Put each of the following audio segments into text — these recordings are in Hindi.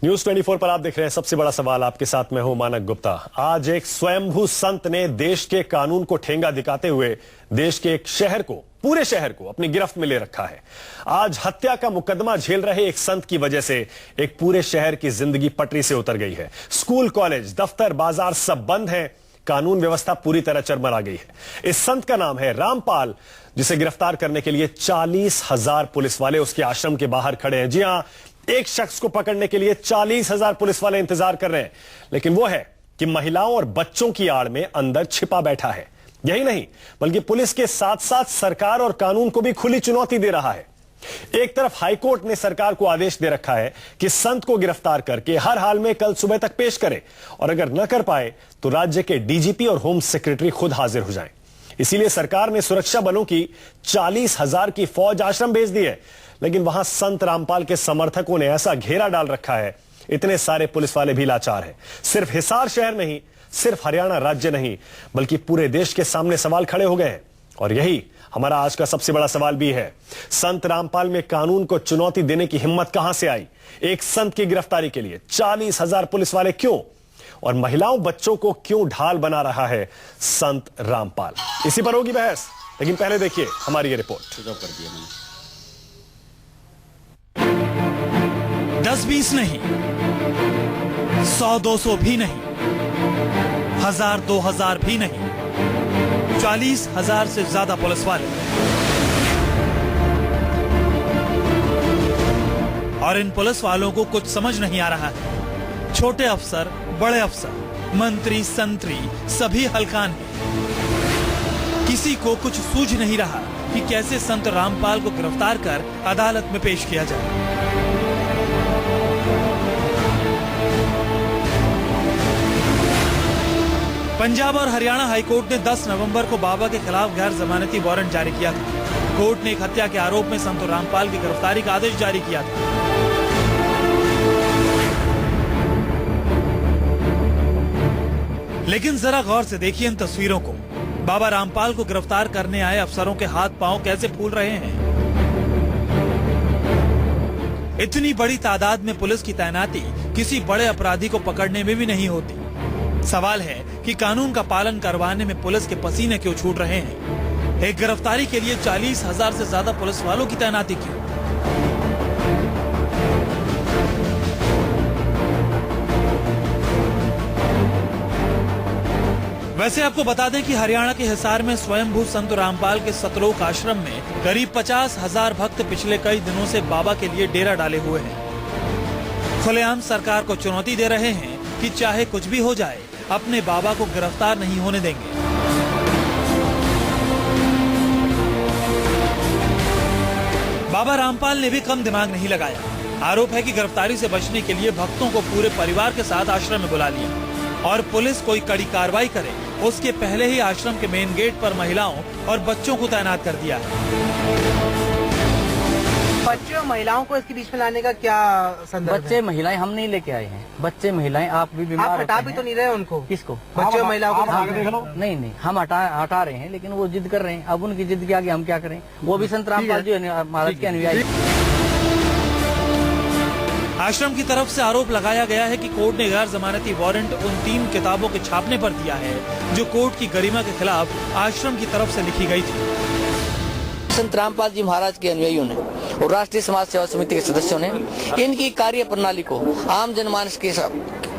न्यूज 24 पर आप देख रहे हैं सबसे बड़ा सवाल। आपके साथ मैं हूं मानक गुप्ता। आज एक स्वयंभू संत ने देश के कानून को ठेंगा दिखाते हुए देश के एक शहर को, पूरे शहर को अपनी गिरफ्त में ले रखा है। आज हत्या का मुकदमा झेल रहे एक संत की वजह से एक पूरे शहर की जिंदगी पटरी से उतर गई है। स्कूल, कॉलेज, दफ्तर, बाजार सब बंद हैं। कानून व्यवस्था पूरी तरह चरमरा गई है। इस संत का नाम है रामपाल, जिसे गिरफ्तार करने के लिए 40,000 पुलिस वाले उसके आश्रम के बाहर खड़े हैं। जी हां, एक शख्स को पकड़ने के लिए 40,000 पुलिस वाले इंतजार कर रहे हैं, लेकिन वो है कि महिलाओं और बच्चों की आड़ में अंदर छिपा बैठा है। यही नहीं, बल्कि पुलिस के साथ साथ सरकार और कानून को भी खुली चुनौती दे रहा है। एक तरफ हाईकोर्ट ने सरकार को आदेश दे रखा है कि संत को गिरफ्तार करके हर हाल में कल सुबह तक पेश करे, और अगर न कर पाए तो राज्य के डीजीपी और होम सेक्रेटरी खुद हाजिर हो जाएं। इसीलिए सरकार ने सुरक्षा बलों की 40,000 की फौज आश्रम भेज दी है। लेकिन वहां संत रामपाल के समर्थकों ने ऐसा घेरा डाल रखा है, इतने सारे पुलिस वाले भी लाचार हैं। सिर्फ हिसार शहर नहीं, सिर्फ हरियाणा राज्य नहीं, बल्कि पूरे देश के सामने सवाल खड़े हो गए हैं। और यही हमारा आज का सबसे बड़ा सवाल भी है। संत रामपाल में कानून को चुनौती देने की हिम्मत कहां से आई? एक संत की गिरफ्तारी के लिए 40,000 पुलिस वाले क्यों? और महिलाओं, बच्चों को क्यों ढाल बना रहा है संत रामपाल? इसी पर होगी बहस, लेकिन पहले देखिए हमारी ये रिपोर्ट। 10-20 नहीं, 100-200 भी नहीं, 1000-2000 भी नहीं, 40,000 से ज्यादा पुलिस वाले। और इन पुलिस वालों को कुछ समझ नहीं आ रहा है। छोटे अफसर, बड़े अफसर, मंत्री, संतरी सभी हलकान हैं। किसी को कुछ सूझ नहीं रहा कि कैसे संत रामपाल को गिरफ्तार कर अदालत में पेश किया जाए। पंजाब और हरियाणा हाईकोर्ट ने 10 नवंबर को बाबा के खिलाफ गैर जमानती वारंट जारी किया था। कोर्ट ने एक हत्या के आरोप में संत रामपाल की गिरफ्तारी का आदेश जारी किया था। लेकिन जरा गौर से देखिए इन तस्वीरों को। बाबा रामपाल को गिरफ्तार करने आए अफसरों के हाथ पांव कैसे फूल रहे हैं। इतनी बड़ी तादाद में पुलिस की तैनाती किसी बड़े अपराधी को पकड़ने में भी नहीं होती। सवाल है कि कानून का पालन करवाने में पुलिस के पसीने क्यों छूट रहे हैं? एक गिरफ्तारी के लिए 40,000 से ज्यादा पुलिस वालों की तैनाती क्यों? वैसे आपको बता दें कि हरियाणा के हिसार में स्वयंभू संत रामपाल के सतलोक आश्रम में करीब 50,000 भक्त पिछले कई दिनों से बाबा के लिए डेरा डाले हुए हैं। खुलेआम सरकार को चुनौती दे रहे हैं कि चाहे कुछ भी हो जाए, अपने बाबा को गिरफ्तार नहीं होने देंगे। बाबा रामपाल ने भी कम दिमाग नहीं लगाया। आरोप है कि गिरफ्तारी से बचने के लिए भक्तों को पूरे परिवार के साथ आश्रम में बुला लिया, और पुलिस कोई कड़ी कार्रवाई करे उसके पहले ही आश्रम के मेन गेट पर महिलाओं और बच्चों को तैनात कर दिया है। बच्चों महिलाओं को इसके बीच में लाने का क्या संदर्भ? बच्चे महिलाएं हम नहीं लेके आए हैं। बच्चे महिलाएं आप भी बीमार आप हटा भी तो नहीं रहे उनको? किसको? बच्चों महिलाओं को नहीं, हम हटा रहे हैं, लेकिन वो जिद कर रहे हैं। अब उनकी जिद के आगे हम क्या करें? वो भी संत रामपाल जी महाराज के अनुयायी। आश्रम की तरफ से आरोप लगाया गया है कि कोर्ट ने गैर जमानती वारंट उन 3 किताबों के छापने पर दिया है जो कोर्ट की गरिमा के खिलाफ आश्रम की तरफ से लिखी गई थी। संत रामपाल जी महाराज के अनुयायियों ने और राष्ट्रीय समाज सेवा समिति के सदस्यों ने इनकी कार्य प्रणाली को आम जनमानस के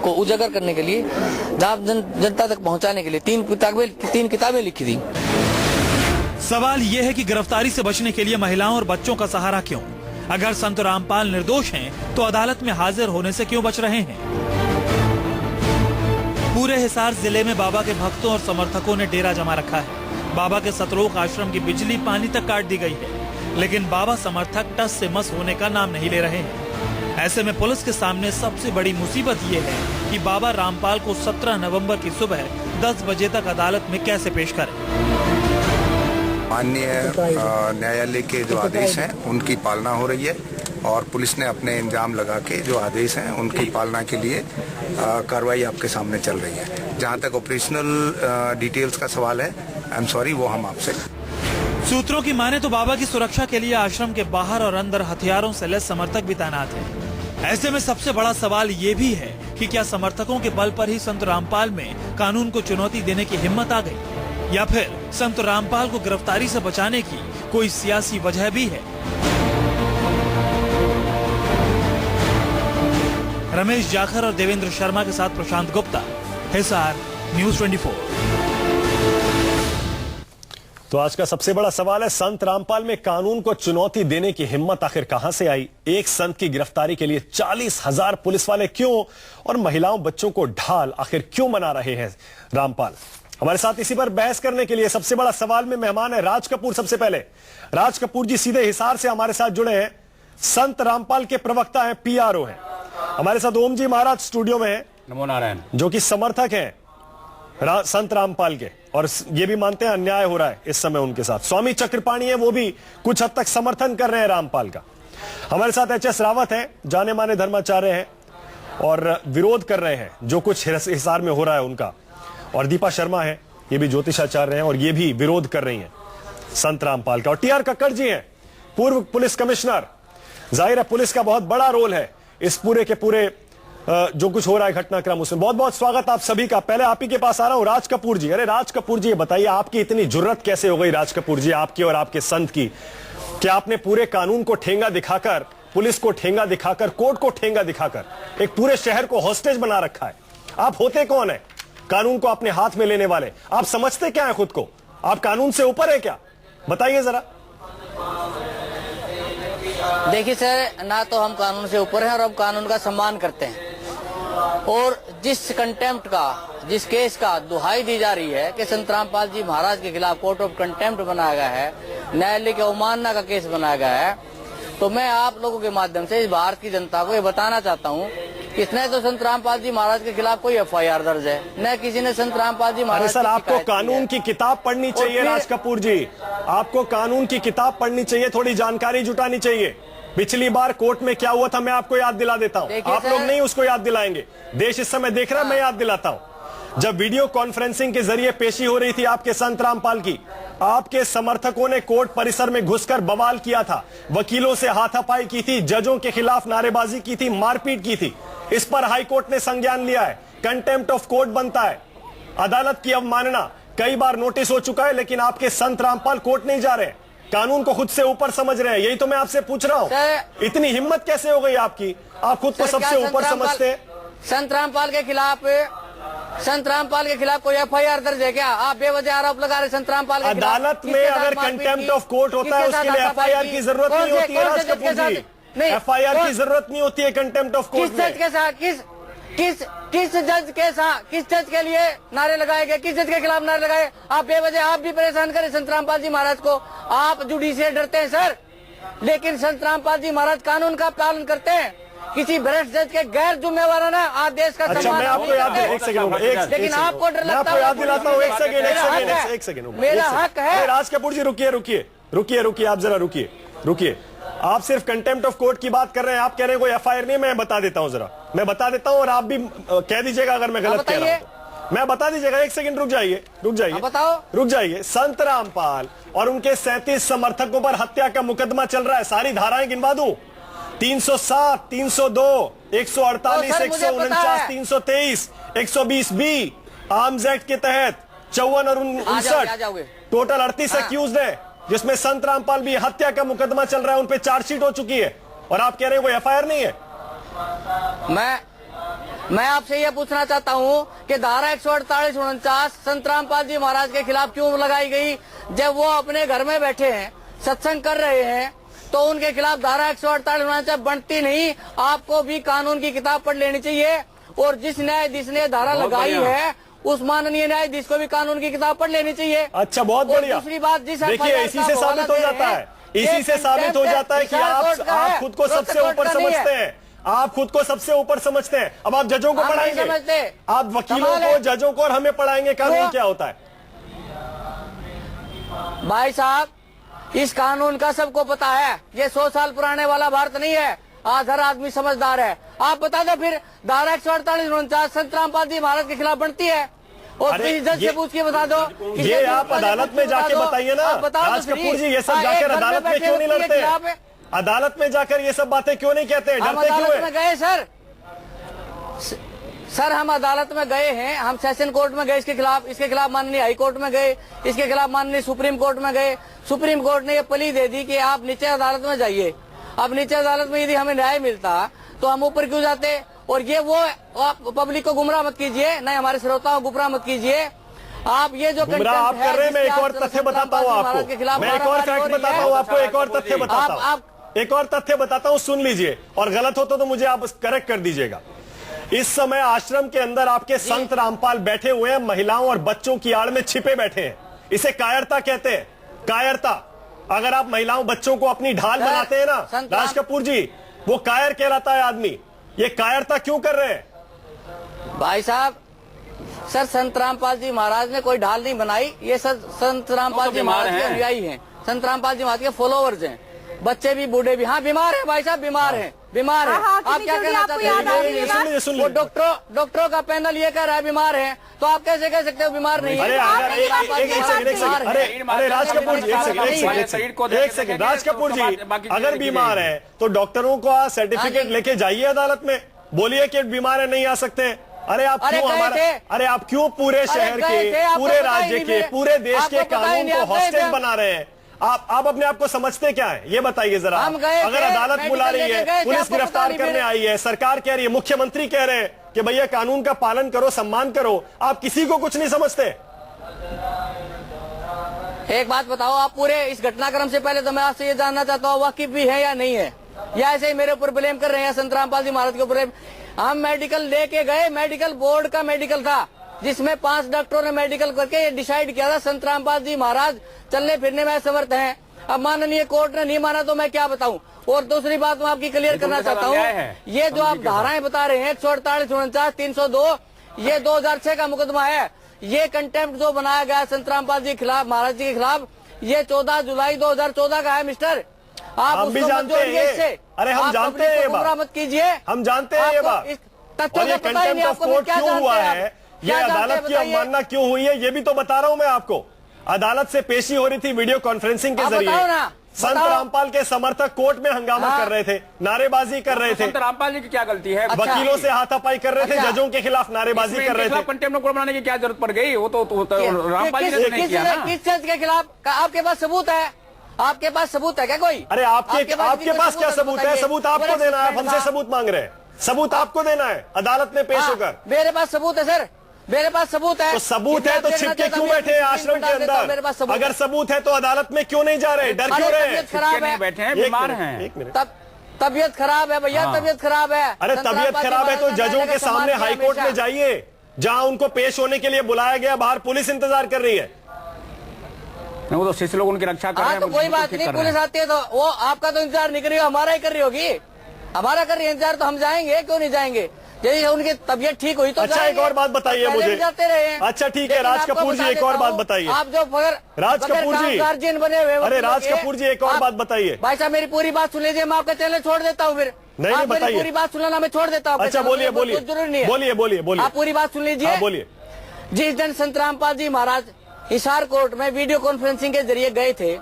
को उजागर करने के लिए, जनता तक पहुंचाने के लिए 3 किताबें लिखी थी। सवाल यह है कि गिरफ्तारी से बचने के लिए महिलाओं और बच्चों का सहारा क्यों? अगर संत रामपाल निर्दोष हैं, तो अदालत में हाजिर होने से क्यों बच रहे हैं? पूरे हिसार जिले में बाबा के भक्तों और समर्थकों ने डेरा जमा रखा है। बाबा के सतलोक आश्रम की बिजली पानी तक काट दी गई है, लेकिन बाबा समर्थक टस से मस होने का नाम नहीं ले रहे हैं। ऐसे में पुलिस के सामने सबसे बड़ी मुसीबत ये है कि बाबा रामपाल को 17 नवंबर की सुबह 10 बजे तक अदालत में कैसे पेश करें। माननीय न्यायालय के जो आदेश हैं उनकी पालना हो रही है, और पुलिस ने अपने इंजाम लगा के जो आदेश हैं उनकी पालना के लिए कार्रवाई आपके सामने चल रही है। जहां तक ऑपरेशनल डिटेल्स का सवाल है, आई एम सॉरी, वो हम आपसे। सूत्रों की माने तो बाबा की सुरक्षा के लिए आश्रम के बाहर और अंदर हथियारों से लैस समर्थक भी तैनात हैं। ऐसे में सबसे बड़ा सवाल ये भी है कि क्या समर्थकों के बल पर ही संत रामपाल में कानून को चुनौती देने की हिम्मत आ गई, या फिर संत रामपाल को गिरफ्तारी से बचाने की कोई सियासी वजह भी है। रमेश जाखर और देवेंद्र शर्मा के साथ प्रशांत गुप्ता, हिसार, न्यूज़ 24। तो आज का सबसे बड़ा सवाल है, संत रामपाल में कानून को चुनौती देने की हिम्मत आखिर कहां से आई? एक संत की गिरफ्तारी के लिए 40,000 पुलिस वाले क्यों, और महिलाओं बच्चों को ढाल आखिर क्यों मना रहे हैं रामपाल? हमारे साथ इसी पर बहस करने के लिए सबसे बड़ा सवाल में मेहमान है राज कपूर। सबसे पहले राज कपूर जी सीधे हिसार से हमारे साथ जुड़े हैं, संत रामपाल के प्रवक्ता हैं, PRO हैं। हमारे साथ ओम जी महाराज स्टूडियो में है, नमो नारायण, जो कि समर्थक हैं संत रामपाल के, और ये भी मानते हैं अन्याय हो रहा है इस समय उनके साथ। स्वामी चक्रपाणी है, वो भी कुछ हद तक समर्थन कर रहे हैं रामपाल का। हमारे साथ HS रावत है, जाने माने धर्माचार्य हैं और विरोध कर रहे हैं जो कुछ हिसार में हो रहा है उनका। और दीपा शर्मा है, ये भी ज्योतिषाचार्य हैं और ये भी विरोध कर रही हैं संत रामपाल का। और TR कक्कड़ जी हैं, पूर्व पुलिस कमिश्नर। जाहिर है पुलिस का बहुत बड़ा रोल है इस पूरे के पूरे जो कुछ हो रहा है घटनाक्रम उसमें। बहुत बहुत स्वागत आप सभी का। पहले आप ही के पास आ रहा हूं, राज कपूर जी। अरे राज कपूर जी, बताइए आपकी इतनी जुर्रत कैसे हो गई राज कपूर जी, आपकी और आपके संत की? क्या आपने पूरे कानून को ठेंगा दिखाकर, पुलिस को ठेंगा दिखाकर, कोर्ट को ठेंगा दिखाकर एक पूरे शहर को हॉस्टेज बना रखा है? आप होते कौन है कानून को अपने हाथ में लेने वाले? आप समझते क्या है खुद को? आप कानून से ऊपर है क्या? बताइए जरा। देखिए सर, ना तो हम कानून से ऊपर हैं और हम कानून का सम्मान करते हैं। और जिस कंटेम्प्ट का, जिस केस का दुहाई दी जा रही है कि संत रामपाल जी महाराज के खिलाफ कोर्ट ऑफ कंटेम्प्ट बनाया गया है, न्यायालय की अवमानना का केस बनाया गया है, तो मैं आप लोगों के माध्यम से इस भारत की जनता को ये बताना चाहता हूँ कि इसने तो संत रामपाल जी महाराज के खिलाफ कोई FIR दर्ज है, न किसी ने संत रामपाल जी महाराज। अरे सर, आपको कानून की किताब पढ़नी चाहिए राज कपूर जी, आपको कानून की किताब पढ़नी चाहिए, थोड़ी जानकारी जुटानी चाहिए। पिछली बार कोर्ट में क्या हुआ था मैं आपको याद दिला देता हूं, आप लोग नहीं उसको याद दिलाएंगे, देश इस समय देख रहा है, मैं याद दिलाता हूं। जब वीडियो कॉन्फ्रेंसिंग के जरिए पेशी हो रही थी आपके संत रामपाल की, आपके समर्थकों ने कोर्ट परिसर में घुसकर बवाल किया था, वकीलों से हाथापाई की थी, जजों के खिलाफ नारेबाजी की थी, मारपीट की थी। इस पर हाईकोर्ट ने संज्ञान लिया है, कंटेम्प्ट ऑफ कोर्ट बनता है, अदालत की अवमानना। कई बार नोटिस हो चुका है, लेकिन आपके संत रामपाल कोर्ट नहीं जा रहे, कानून को खुद से ऊपर समझ रहे हैं। यही तो मैं आपसे पूछ रहा हूं, इतनी हिम्मत कैसे हो गई आपकी? आप खुद को सबसे ऊपर समझते हैं। संत रामपाल के खिलाफ कोई FIR दर्ज है क्या? आप बेवजह आरोप लगा रहे संत रामपाल के खिलाफ। अदालत में अगर कंटेम्प्ट ऑफ कोर्ट होता है उसके लिए FIR की जरूरत नहीं होती है राज कपूर जी, FIR की जरूरत नहीं होती है कंटेम्प्ट ऑफ कोर्ट में। किस जज के लिए नारे लगाए गए, किस जज के खिलाफ नारे लगाए? आप बेवजह आप भी परेशान करें संत रामपाल जी महाराज को। आप जुडिशरी डरते हैं सर, लेकिन संत रामपाल जी महाराज कानून का पालन करते हैं। किसी भ्रष्ट जज के गैर जिम्मेवाराना आदेश का अच्छा, मैं आपको याद एक सेकंड, लेकिन आपको डर लगता है। याद दिलाता हूँ, एक सेकंड, मेरा हक है। राज कपूर जी रुकिए, आप जरा रुकिए। आप सिर्फ कंटेम्प्ट ऑफ कोर्ट की बात कर रहे हैं, आप कह रहे हैं कोई FIR नहीं। मैं बता देता हूं जरा, मैं बता देता हूं, और आप भी कह दीजिएगा अगर मैं गलत कह रहा हूं तो। मैं बता दीजिएगा, एक सेकंड रुक जाइए, बताओ। रुक जाइए। संत रामपाल और उनके 37 समर्थकों पर हत्या का मुकदमा चल रहा है। सारी धाराएं गिनवा दूं, 307, 302, 148, 149, 323, 120B आर्म्स एक्ट के तहत 54 और 59, टोटल 38 एक्यूज्ड है, जिसमें संत रामपाल भी हत्या का मुकदमा चल रहा है, उन पे चार्जशीट हो चुकी है, और आप कह रहे हो कोई FIR नहीं है। मैं आपसे यह पूछना चाहता हूं कि धारा 148, 149 संत रामपाल जी महाराज के खिलाफ क्यों लगाई गई? जब वो अपने घर में बैठे हैं, सत्संग कर रहे हैं, तो उनके खिलाफ धारा 148, 149 बनती नहीं। आपको भी कानून की किताब पढ़ लेनी चाहिए, और जिस न्यायाधीश ने धारा लगाई है उस माननीय न्यायाधीश को भी कानून की किताब पढ़ लेनी चाहिए। अच्छा, बहुत बढ़िया। दूसरी बात, देखिए, इसी से साबित हो जाता है, कि आप खुद को सबसे ऊपर समझते हैं, आप खुद को सबसे ऊपर समझते हैं। अब आप जजों को पढ़ाएंगे, आप वकीलों को, जजों को, और हमें पढ़ाएंगे कानून क्या होता है। भाई साहब, इस कानून का सबको पता है, ये 100 साल पुराने वाला भारत नहीं है, आज हर आदमी समझदार है। आप बता दो फिर, धारा 148, 149 संत रामपाल जी महाराज के खिलाफ बनती है, और जज से पूछ के बता दो। ये आप अदालत में जाके बताइए ना राज कपूर जी, ये सब जाकर अदालत में क्यों नहीं लड़ते? अदालत में जाकर ये सब बातें क्यों नहीं कहते हैं? हम डरते क्यों अदालत हैं? में गए सर, हम अदालत में गए हैं, हम सेशन कोर्ट में गए इसके खिलाफ माननीय हाई कोर्ट में गए, इसके खिलाफ माननीय सुप्रीम कोर्ट में गए। सुप्रीम कोर्ट ने ये प्ली दे दी कि आप नीचे अदालत में जाइए। अब नीचे अदालत में यदि हमें न्याय मिलता तो हम ऊपर क्यों जाते? और ये वो आप पब्लिक को गुमराह मत कीजिए, न हमारे श्रोताओं को गुमराह मत कीजिए। आप ये जो गुमराह आप कर रहे हैं, मैं एक और तथ्य बताता हूँ आपको, मैं एक और फैक्ट बताता हूँ आपको, एक और तथ्य बताता हूँ, एक और तथ्य बताता हूँ, सुन लीजिए, और गलत होता तो मुझे आप करेक्ट कर दीजिएगा। इस समय आश्रम के अंदर आपके संत रामपाल बैठे हुए हैं, महिलाओं और बच्चों की आड़ में छिपे बैठे हैं। इसे कायरता कहते हैं, कायरता। अगर आप महिलाओं बच्चों को अपनी ढाल बनाते हैं ना राज कपूर जी, वो कायर कहलाता है आदमी। ये कायरता क्यों कर रहे हैं भाई साहब? सर, संत रामपाल जी महाराज ने कोई ढाल नहीं बनाई, ये संत रामपाल जी महाराज के अनुयायी हैं, संत रामपाल जी महाराज के फॉलोअर्स हैं। बच्चे भी बूढ़े भी, हाँ बीमार है भाई साहब, बीमार है, बीमार है। आप क्या कहना चाहते हैं? वो डॉक्टरों का पैनल ये कह रहा है बीमार है, तो आप कैसे कह सकते हो बीमार नहीं है? अरे राज कपूर जी, एक सेकंड राज कपूर जी, अगर बीमार है तो डॉक्टरों का सर्टिफिकेट लेके जाइए अदालत में, बोलिए कि बीमार है, नहीं आ सकते। अरे आप क्यों पूरे शहर के, पूरे राज्य के, पूरे देश के कानून को हॉस्टेज बना रहे हैं? आप अपने आप को समझते क्या है, ये बताइए जरा। अगर अदालत बुला रही है, पुलिस गिरफ्तार करने आई है, सरकार कह रही है, मुख्यमंत्री कह रहे हैं कि भैया कानून का पालन करो, सम्मान करो, आप किसी को कुछ नहीं समझते? एक बात बताओ, आप पूरे इस घटनाक्रम से पहले तो मैं आपसे ये जानना चाहता हूँ, वाकिफ भी है या नहीं है, या ऐसे ही मेरे ऊपर ब्लेम कर रहे हैं संत रामपाल जी महाराज के ऊपर? हम मेडिकल लेके गए, मेडिकल बोर्ड का मेडिकल था, जिसमें 5 डॉक्टरों ने मेडिकल करके ये डिसाइड किया था संत रामपाल जी महाराज चलने फिरने में असमर्थ हैं। अब माननीय कोर्ट ने नहीं माना तो मैं क्या बताऊं? और दूसरी बात मैं आपकी क्लियर करना चाहता हूं, ये जो आप धाराएं बता रहे हैं 148, 149, 302, ये 2006 का मुकदमा है। ये कंटेम्प्ट जो बनाया गया संत रामपाल जी के खिलाफ, महाराज जी के खिलाफ, ये 14 जुलाई 2014 का है मिस्टर। आप भी जानते हैं? अरे हम जानते हैं ये बात, मत कीजिए, हम जानते हैं ये बात। और ये कंटेम्प्ट ऑफ कोर्ट क्यों हुआ है, ये अदालत की अवमानना क्यों हुई है, ये भी तो बता रहा हूं मैं आपको। अदालत से पेशी हो रही थी वीडियो कॉन्फ्रेंसिंग के जरिए, संत रामपाल के समर्थक कोर्ट में हंगामा कर रहे थे, नारेबाजी कर रहे थे। संत रामपाल जी की क्या गलती है? वकीलों से हाथापाई कर रहे थे, जजों के खिलाफ नारेबाजी कर रहे थे। कंटेम्प्ट ऑफ कोर्ट बनाने की क्या जरूरत पड़ गई? वो तो रामपाल जी ने नहीं किया ना। किस चीज के खिलाफ आपके पास सबूत है? आपके पास सबूत है क्या कोई? अरे आपके पास क्या सबूत है? सबूत आपको देना है, हमसे सबूत मांग रहे हैं, सबूत आपको देना है अदालत में पेश होकर। मेरे पास सबूत है सर, मेरे पास सबूत है। तो सबूत है तो छिपके क्यों बैठे हैं आश्रम के अंदर? अगर सबूत है तो अदालत में क्यों नहीं जा रहे, डर क्यों रहे हैं? खराब है, बैठे हैं, बीमार हैं। एक मिनट, तबीयत खराब है भैया, तबीयत खराब है। अरे तबीयत खराब है तो जजों के सामने हाईकोर्ट में जाइए, जहां उनको पेश होने के लिए बुलाया गया, बाहर पुलिस इंतजार कर रही है। वो तो शिष्य लोग उनकी रक्षा कर रहे हैं। तो कोई बात नहीं, पुलिस आती है तो वो आपका तो इंतजार नहीं कर रही, हमारा ही कर रही होगी, हमारा कर रही है इंतजार, तो हम जाएंगे, क्यों नहीं जाएंगे? यदि उनकी तबीयत ठीक हुई तो अच्छा एक और बात बताइए मुझे। जाते रहे। अच्छा ठीक है राज कपूर जी, एक और बात बताइए। आप जो राज कपूर जी गार्जियन बने हुए, अरे राज कपूर जी एक और बात बताइए। भाई साहब मेरी पूरी बात सुन लीजिए, मैं आपका चैनल छोड़ देता हूँ फिर। नहीं बताइए, पूरी बात सुनना मैं छोड़ देता हूँ। अच्छा बोलिए बोलिए, जरूरी नहीं है, बोलिए बोलिए बोलिए, आप पूरी बात सुन लीजिए। बोलिए। जिस दिन संत रामपाल जी महाराज हिसार कोर्ट में वीडियो कॉन्फ्रेंसिंग के जरिए गए थे,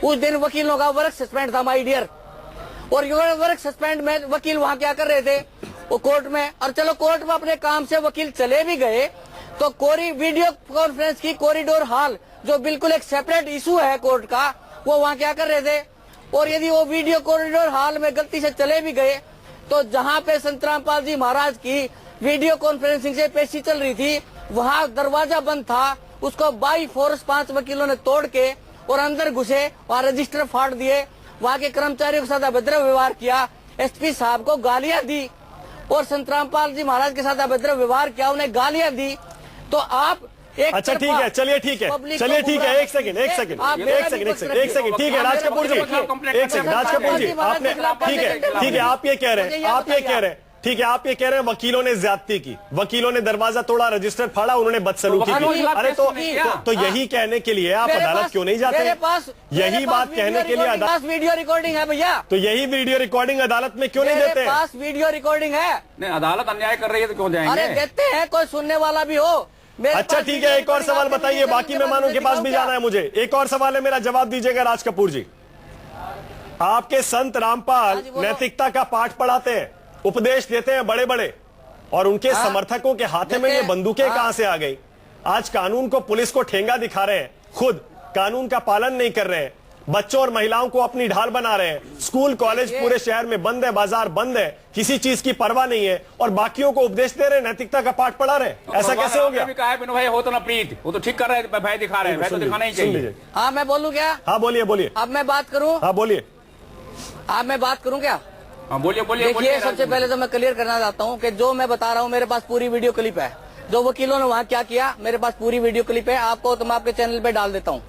उस दिन वकीलों का वर्क सस्पेंड था माय डियर। और वर्क सस्पेंड में वकील वहां क्या कर रहे थे, वो कोर्ट में। और चलो कोर्ट में अपने काम से वकील चले भी गए, तो वीडियो कॉन्फ्रेंस की कॉरिडोर हॉल जो बिल्कुल एक सेपरेट इशू है कोर्ट का, वो वहां क्या कर रहे थे। और यदि वो वीडियो कॉरिडोर हॉल में गलती से चले भी गए, तो जहां पे संत रामपाल जी महाराज की वीडियो कॉन्फ्रेंसिंग से पेशी चल रही थी, वहां दरवाजा बंद था, उसको बाई फोर्स 5 वकीलों ने तोड़ के और अंदर घुसे, वहां रजिस्टर फाड़ दिए, वहां के कर्मचारियों के साथ अभद्र व्यवहार किया, एसपी साहब को गालियां दी और संत रामपाल जी महाराज के साथ अभद्र व्यवहार किया, उन्हें गालियां दी। तो आप एक अच्छा ठीक है, चलिए ठीक है, चलिए ठीक है, एक सेकंड ठीक है राज कपूर जी, एक सेकंड राज कपूर जी, आपने ठीक है आप ये कह रहे हैं, ठीक है आप ये कह रहे हैं वकीलों ने ज्यादती की, वकीलों ने दरवाजा तोड़ा, रजिस्टर फाड़ा, उन्होंने बदसलूकी की। अरे तो यही कहने के लिए आप अदालत क्यों नहीं जाते? यही बात कहने के लिए अदालत वीडियो रिकॉर्डिंग है भैया, तो यही वीडियो रिकॉर्डिंग अदालत में क्यों नहीं देते? पास वीडियो रिकॉर्डिंग है। नहीं अदालत अन्याय कर रही है तो क्यों जाएंगे? अरे देते हैं, कोई सुनने वाला भी हो। अच्छा ठीक है, एक और सवाल बताइए, बाकी मेहमानों के पास भी जाना है मुझे। एक और सवाल है मेरा, जवाब दीजिएगा राज कपूर जी। आपके संत रामपाल हाँ जी, बोलो। नैतिकता का पाठ पढ़ाते हैं, उपदेश देते हैं बड़े बड़े, और उनके हाँ। समर्थकों के हाथ में ये बंदूकें हाँ। कहां से आ गई? आज कानून को, पुलिस को ठेंगा दिखा रहे हैं, खुद कानून का पालन नहीं कर रहे हैं, बच्चों और महिलाओं को अपनी ढाल बना रहे हैं, स्कूल कॉलेज पूरे शहर में बंद है, बाजार बंद है, किसी चीज की परवाह नहीं है, और बाकियों को उपदेश दे रहे हैं, नैतिकता का पाठ पढ़ा रहे हैं। ऐसा कैसे हो गया? कहा है बिनु भाई हो तो ना प्रीत, वो तो ठीक कर रहे हैं, भय दिखा रहे हैं, भय तो दिखाना ही चाहिए। हाँ मैं बोलूँ क्या? हाँ बोलिए बोलिए। अब मैं बात करूँ? हाँ बोलिए। अब मैं बात करूँ क्या? हाँ बोलिए बोलिए। देखिए, सबसे पहले तो मैं क्लियर करना चाहता हूँ कि जो मैं बता रहा हूँ मेरे पास पूरी वीडियो क्लिप है। जो वकीलों ने वहाँ क्या किया मेरे पास पूरी वीडियो क्लिप है, आपको तो मैं आपके चैनल पे डाल देता हूँ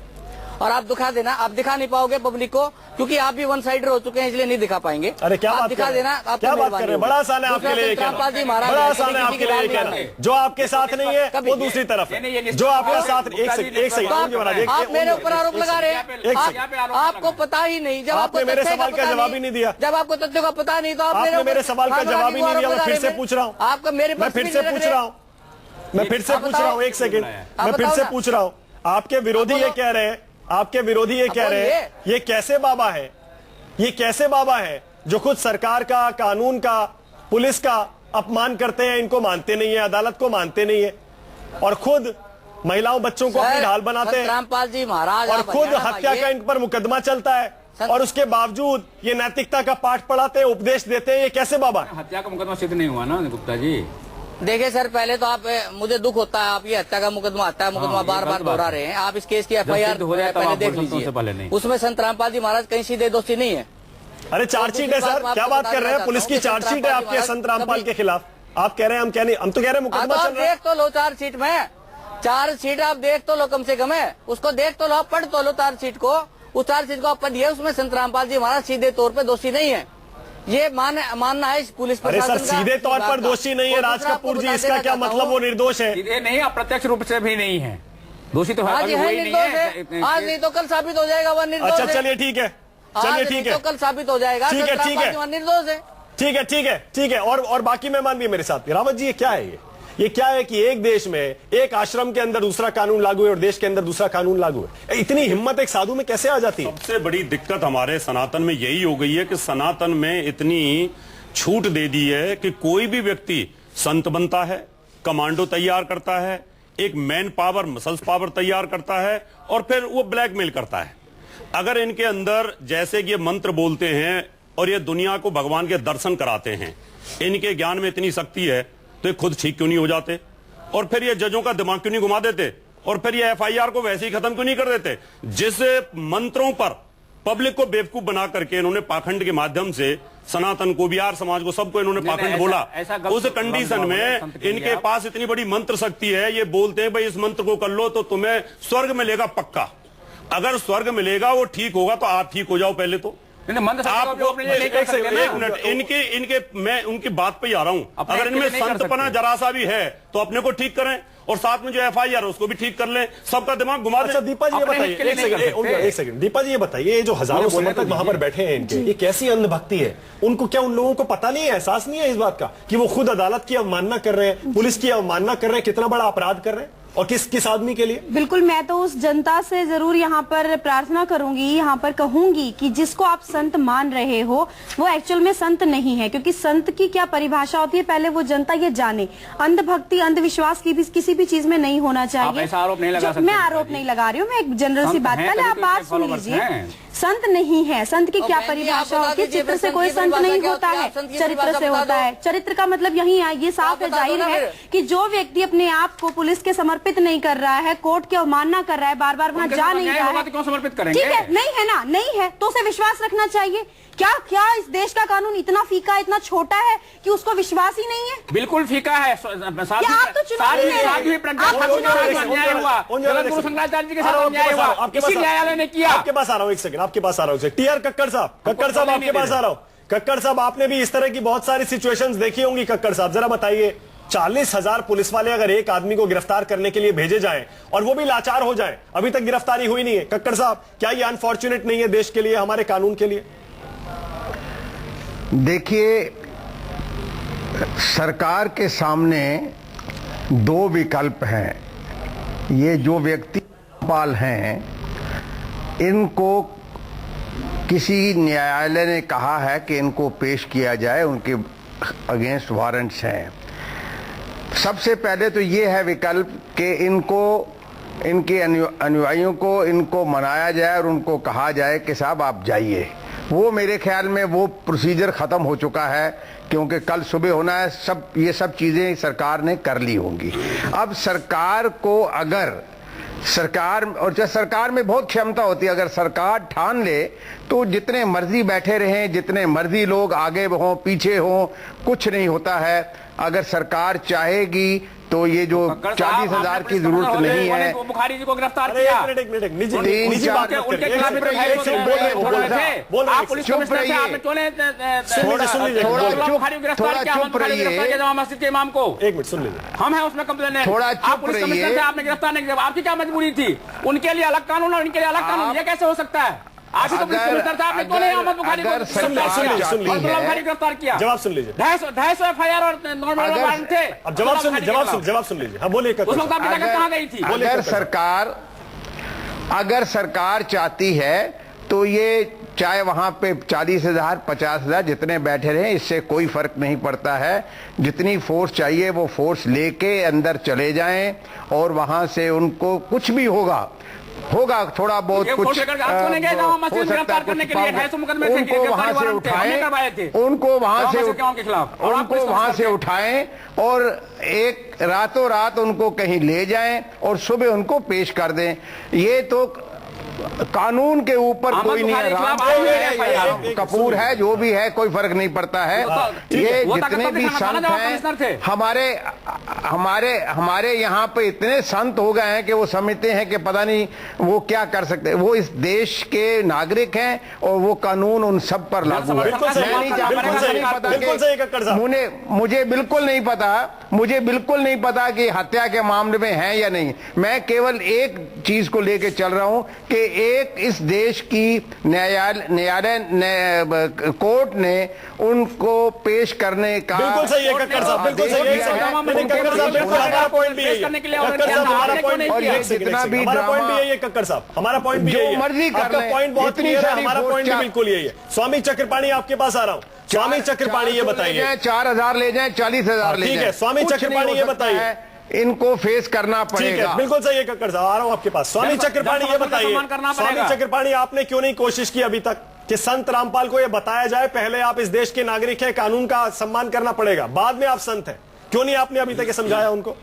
और आप दिखा देना। आप दिखा नहीं पाओगे पब्लिक को क्योंकि आप भी वन साइडर हो चुके हैं, इसलिए नहीं दिखा पाएंगे। अरे क्या आप बात दिखा कर रहे देना। हैं? क्या बात कर रहे हैं? बड़ा आसान है आपके लिए ये कहना, बड़ा आसान है आपके लिए ये कहना। जो आपके साथ नहीं है वो दूसरी तरफ है, जो आपका साथ। एक सेकंड आप मेरे ऊपर आरोप लगा रहे हैं, आपको पता ही नहीं। जब आपको मेरे सवाल का जवाब ही नहीं दिया, जब आपको तथ्यों का पता नहीं तो आपने मेरे सवाल का जवाब ही नहीं दिया। मैं फिर से पूछ रहा हूँ, आपका मेरे मैं फिर से पूछ रहा हूँ, मैं फिर से पूछ रहा हूँ, एक सेकंड, मैं फिर से पूछ रहा हूँ। आपके विरोधी ये कह रहे हैं, आपके विरोधी ये कह रहे हैं, ये कैसे बाबा है, ये कैसे बाबा है जो खुद सरकार का, कानून का, पुलिस का अपमान करते हैं, इनको मानते नहीं है, अदालत को मानते नहीं है, और खुद महिलाओं बच्चों को अपनी ढाल बनाते हैं, रामपाल जी महाराज, और खुद हत्या का इन पर मुकदमा चलता है, और उसके बावजूद ये नैतिकता का पाठ पढ़ाते हैं, उपदेश देते हैं। ये कैसे बाबा है? हत्या का मुकदमा सिद्ध नहीं हुआ ना गुप्ता जी। देखिए सर, पहले तो आप, मुझे दुख होता है आप ये हत्या का मुकदमा बार बार दोहरा रहे हैं। आप इस केस की FIR पहले देख लीजिए, उसमें संत रामपाल जी महाराज कहीं सीधे दोषी नहीं है। अरे चार्जशीट है सर, क्या बात कर रहे हैं? पुलिस की चार्जशीट है आपके संत रामपाल के खिलाफ। आप कह रहे हैं, हम कह नहीं, हम तो कह रहे हैं मुकदमा चल रहा है। देख तो लो चार्जशीट में, चार्जशीट आप देख तो लो, कम से कम है उसको देख तो लो, आप पढ़ तो लो चार्जशीट को। उस चार्जशीट को आप पढ़िए, उसमें संत रामपाल जी महाराज सीधे तौर पर दोषी नहीं है, ये मानना है पुलिस प्रशासन का। अरे सर, सीधे तौर पर दोषी नहीं है राज कपूर जी, इसका क्या मतलब वो निर्दोष है? सीधे नहीं, अप्रत्यक्ष रूप से भी नहीं है दोषी, तो आज है निर्दोष है, आज नहीं तो कल साबित हो जाएगा वह निर्दोष। अच्छा चलिए ठीक है, चलिए ठीक है, तो कल साबित हो जाएगा ठीक है, ठीक है, निर्दोष है। ठीक है, ठीक है, ठीक है। और बाकी मेहमान भी मेरे साथ। रावत जी, ये क्या है? ये क्या है कि एक देश में, एक आश्रम के अंदर दूसरा कानून लागू है और देश के अंदर दूसरा कानून लागू है? इतनी हिम्मत एक साधु में कैसे आ जाती है? सबसे बड़ी दिक्कत हमारे सनातन में यही हो गई है कि सनातन में इतनी छूट दे दी है कि कोई भी व्यक्ति संत बनता है, कमांडो तैयार करता है, एक मैन पावर, मसल्स पावर तैयार करता है, और फिर वो ब्लैकमेल करता है। अगर इनके अंदर जैसे कि ये मंत्र बोलते हैं और ये दुनिया को भगवान के दर्शन कराते हैं, इनके ज्ञान में इतनी शक्ति है, तो ये खुद ठीक क्यों नहीं हो जाते? और फिर ये जजों का दिमाग क्यों नहीं घुमा देते? और फिर ये FIR को वैसे ही खत्म क्यों नहीं कर देते? जिस मंत्रों पर पब्लिक को बेवकूफ बना करके इन्होंने पाखंड के माध्यम से सनातन को, बिहार समाज को, सबको इन्होंने पाखंड बोला, उस कंडीशन में इनके पास इतनी बड़ी मंत्र शक्ति है, ये बोलते हैं भाई इस मंत्र को कर लो तो तुम्हें स्वर्ग मिलेगा पक्का। अगर स्वर्ग मिलेगा, वो ठीक होगा तो आप ठीक हो जाओ पहले तो। आपको एक मिनट, इनके मैं उनकी बात पे ही आ रहा हूं। अगर इनमें संतपना जरा सा भी है तो अपने को ठीक करें, और साथ में जो FIR है उसको भी ठीक कर लें, सबका दिमाग घुमा दें। अच्छा दीपा जी, ये बताइए, एक सेकंड दीपा जी, ये बताइए, ये जो हजारों समर्थक वहां पर बैठे हैं इनके, ये कैसी अंधभक्ति है? उनको क्या, उन लोगों को पता नहीं है, एहसास नहीं है इस बात का कि वो खुद अदालत की अवमानना कर रहे हैं, पुलिस की अवमानना कर रहे हैं, कितना बड़ा अपराध कर रहे हैं, और किस आदमी के लिए? बिल्कुल, मैं तो उस जनता से जरूर यहाँ पर प्रार्थना करूंगी, यहाँ पर कहूंगी कि जिसको आप संत मान रहे हो वो एक्चुअल में संत नहीं है, क्योंकि संत की क्या परिभाषा होती है पहले वो जनता ये जाने। अंधभक्ति, अंधविश्वास की भी किसी भी चीज में नहीं होना चाहिए। ऐसा आरोप नहीं लगा सकते। मैं आरोप नहीं लगा रही हूँ, मैं एक जनरल सी बात, पहले आप बात सुन लीजिए। संत नहीं है, संत की क्या परिभाषा होती है? चित्र से कोई संत नहीं होता है, चरित्र से होता है। चरित्र का मतलब यही है, ये साफ है, जाहिर है कि जो व्यक्ति अपने आप को पुलिस के समर्पित नहीं कर रहा है, कोर्ट की अवमानना कर रहा है, बार बार वहां जा नहीं रहा है, क्यों समर्पित करेंगे? ठीक है, नहीं है ना, नहीं है तो उसे विश्वास रखना चाहिए। क्या इस देश का कानून इतना फीका, इतना छोटा है कि उसको विश्वास ही नहीं है? बिल्कुल फीका है। आप तो चुनाव में न्यायालय ने किया। आपके पास आ रहा हूँ, एक सेकंड, आपके पास आ रहा हूँ। TR कक्कड़ साहब, कक्कड़ साहब आपके पास आ रहा हूँ। कक्कड़ साहब, आपने भी इस तरह की बहुत सारी सिचुएशंस देखी होंगी। कक्कड़ साहब जरा बताइए, 40,000 पुलिस वाले अगर एक आदमी को गिरफ्तार करने के लिए भेजे जाएं और वो भी लाचार हो जाएं, अभी तक गिरफ्तारी हुई नहीं है, कक्कड़ साहब क्या ये अनफॉर्चुनेट नहीं है देश के लिए, हमारे कानून के लिए? देखिए, सरकार के सामने दो विकल्प हैं। ये जो व्यक्ति पाल हैं, इनको किसी न्यायालय ने कहा है कि इनको पेश किया जाए, उनके अगेंस्ट वारंट्स हैं। सबसे पहले तो ये है विकल्प कि इनको, इनके अनुयायियों को इनको मनाया जाए और उनको कहा जाए कि साहब आप जाइए। वो मेरे ख्याल में वो प्रोसीजर खत्म हो चुका है, क्योंकि कल सुबह होना है। ये सब चीजें सरकार ने कर ली होंगी। अब सरकार को, अगर सरकार, और जब सरकार में बहुत क्षमता होती है, अगर सरकार ठान ले तो जितने मर्जी बैठे रहें, जितने मर्जी लोग आगे हों पीछे हों, कुछ नहीं होता है। अगर सरकार चाहेगी तो ये जो 40,000 की जरूरत नहीं है। बुखारी जी को गिरफ्तार किया, एक मिनट, निजी बात है, उनके खिलाफ बोल रहे हैं, आप पुलिस कमिश्नर थे, आपने क्यों नहीं चुप रहिए, जमा मस्जिद के इमाम को। एक मिनट सुन लीजिए, हम हैं उसमें कंप्लेन है। थोड़ा आप पुलिस कमिश्नर थे, आपने गिरफ्तार नहीं किया, आपकी क्या मजबूरी थी? उनके लिए अलग कानून और इनके लिए अलग कानून, ये कैसे हो सकता है? आप ही तो पुलिस कमिश्नर थे, आपने क्यों नहीं अहमद बुखारी को गिरफ्तार किया? जवाब सुन लीजिए। 250 FIR और नॉर्मल वारंट थे। अब जवाब सुन लीजिए। हाँ बोलिए। उस वक्त आपकी जगह कहाँ गई थी? अगर सरकार चाहती है तो ये चाहे वहां पे 40,000 50,000 जितने बैठे रहे, इससे कोई फर्क नहीं पड़ता है। जितनी फोर्स चाहिए वो फोर्स लेके अंदर चले जाएं और वहां से उनको कुछ भी होगा थोड़ा बहुत कुछ हो सकता है, उनको वहां से उठाएं और एक रातों रात उनको कहीं ले जाएं और सुबह उनको पेश कर दें। ये तो कानून के ऊपर कोई नहीं है, राम कपूर है, जो भी है, कोई फर्क नहीं पड़ता है। ये जितने भी संत हैं हमारे यहाँ पे इतने संत हो गए हैं कि वो समझते हैं कि पता नहीं वो क्या कर सकते हैं। वो इस देश के नागरिक हैं और वो कानून उन सब पर लागू है। मुझे बिल्कुल नहीं पता कि हत्या के मामले में है या नहीं। मैं केवल एक चीज को लेके चल रहा हूं कि एक इस देश की कोर्ट ने उनको पेश करने का, बिल्कुल सही है कक्कड़ साहब, बिल्कुल सही है। हमारा पॉइंट भी यही है कक्कड़ साहब, हमारा पॉइंट भी यही है। मर्जी आपका पॉइंट बहुत क्लियर है, हमारा पॉइंट भी बिल्कुल यही है। स्वामी चक्रपाणी आपके पास आ रहा हूँ। स्वामी चक्रपाणी ये बताइए, 4,000 ले जाएं, 40,000 ले जाएं, ठीक है। स्वामी चक्रपाणी ये बताइए, इनको फेस करना पड़ेगा। बिल्कुल सही है कक्कड़ साहब, आ रहा हूं आपके पास। स्वामी चक्रपाणी ये बताइए, स्वामी चक्रपाणी आपने क्यों नहीं कोशिश की अभी तक कि संत रामपाल को ये बताया जाए, पहले आप इस देश के नागरिक हैं, कानून का सम्मान करना पड़ेगा, बाद में आप संत हैं। क्यों नहीं आपने अभी तक ये समझाया उनको?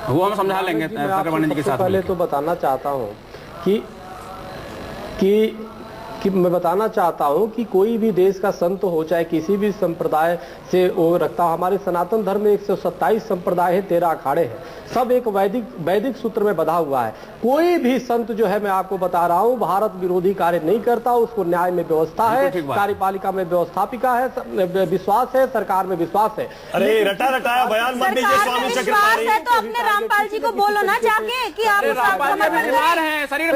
वो हम समझा लेंगे चक्रपाणी जी के साथ। पहले तो बताना चाहता हूं कि मैं बताना चाहता हूं कि कोई भी देश का संत हो, चाहे किसी भी संप्रदाय से वो रखता हो, हमारे सनातन धर्म में 127 संप्रदाय है, 13 अखाड़े हैं, सब एक वैदिक सूत्र में बंधा हुआ है। कोई भी संत जो है, मैं आपको बता रहा हूं, भारत विरोधी कार्य नहीं करता। उसको न्याय में व्यवस्था है, कार्यपालिका में व्यवस्थापिका है, विश्वास है, सरकार में विश्वास है। अरे रटा रटाया बयान मत दीजिए स्वामी चक्रपाणी। तो अपने रामपाल जी को बोलो ना जाके कि आप बीमार हैं, शरीर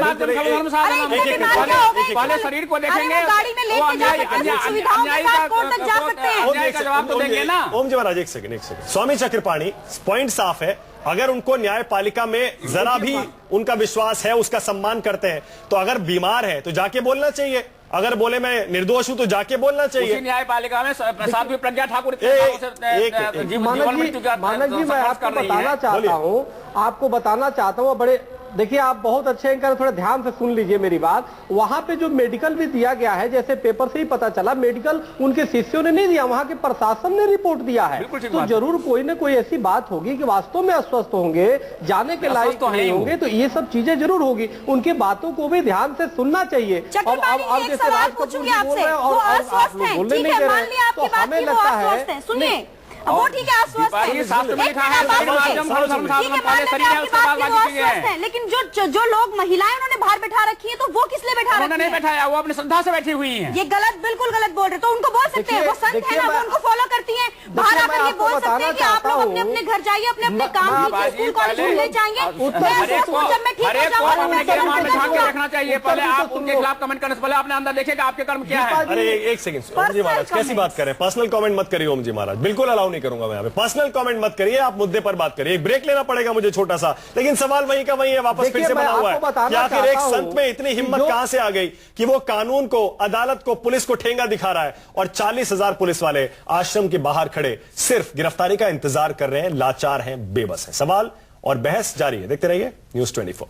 शरीर को देखेंगे, गाड़ी में लेके जा सकते हैं, सुविधाओं के साथ कोर्ट तक जा सकते हैं। जवाब तो देंगे ना। ओम जी महाराज एक सेकंड। स्वामी चक्रपाणी पॉइंट साफ है, अगर उनको न्यायपालिका में जरा भी उनका विश्वास है, उसका सम्मान करते हैं, तो अगर बीमार है तो जाके बोलना चाहिए। अगर बोले मैं निर्दोष हूं तो जाके बोलना चाहिए। न्यायपालिका में साध्वी प्रज्ञा ठाकुर मानक जी, मैं आपको बताना चाहता हूँ बड़े, देखिए आप बहुत अच्छे हैं, थोड़ा ध्यान से सुन लीजिए मेरी बात। वहां पे जो मेडिकल भी दिया गया है, जैसे पेपर से ही पता चला, मेडिकल उनके शिष्यों ने नहीं दिया, वहां के प्रशासन ने रिपोर्ट दिया है। तो जरूर कोई ना कोई ऐसी बात होगी कि वास्तव में अस्वस्थ होंगे, जाने के लायक नहीं होंगे, तो ये सब चीजें जरूर होगी। उनकी बातों को भी ध्यान से सुनना चाहिए। अब जैसे राज कपूर बोल रहे हैं और आप लोग बोलने नहीं दे रहे हैं, तो हमें लगता है, सुनिए वो ठीक है, आश्वस्त है, लेकिन जो लोग महिलाएं उन्होंने बाहर बैठा रखी है, तो वो किस लिए बैठा रखी है? नहीं बैठाया, वो अपनी श्रद्धा से बैठी हुई हैं। ये बिल्कुल गलत बोल रहे, तो उनको बोल सकते हैं, वो संत है ना, वो उनको फॉलो करती हैं। बाहर आकर ये बोल सकते हैं कि आप लोग अपने अपने घर जाइए, अपने अपने काम कीजिए, स्कूल कॉलेज ले जाएंगे। जब मैं ठीक हो जाऊंगा रखना चाहिए। पहले आप उनके खिलाफ कमेंट करने से पहले आपने अंदर देखेगा आपके कर्म क्या है। अरे एक सेकंड, ओम जी महाराज कैसी बात करें, पर्सनल कमेंट मत करिए ओम जी महाराज, बिल्कुल अलाउ नहीं करूंगा मैं यहाँ पे। पर्सनल कमेंट मत करिए, आप मुद्दे पर बात करिए। एक ब्रेक लेना पड़ेगा मुझे छोटा सा, लेकिन सवाल वहीं का वहीं है, वापस फिर से बना हुआ है कि आखिर एक संत में इतनी हिम्मत कहां से आ गई कि वो कानून को, अदालत को, पुलिस को ठेंगा दिखा रहा है और 40,000 पुलिस वाले आश्रम के बाहर खड़े सिर्फ गिरफ्तारी का इंतजार कर रहे हैं, लाचार हैं, बेबस हैं। सवाल और बहस जारी है, देखते रहिए न्यूज़ 24।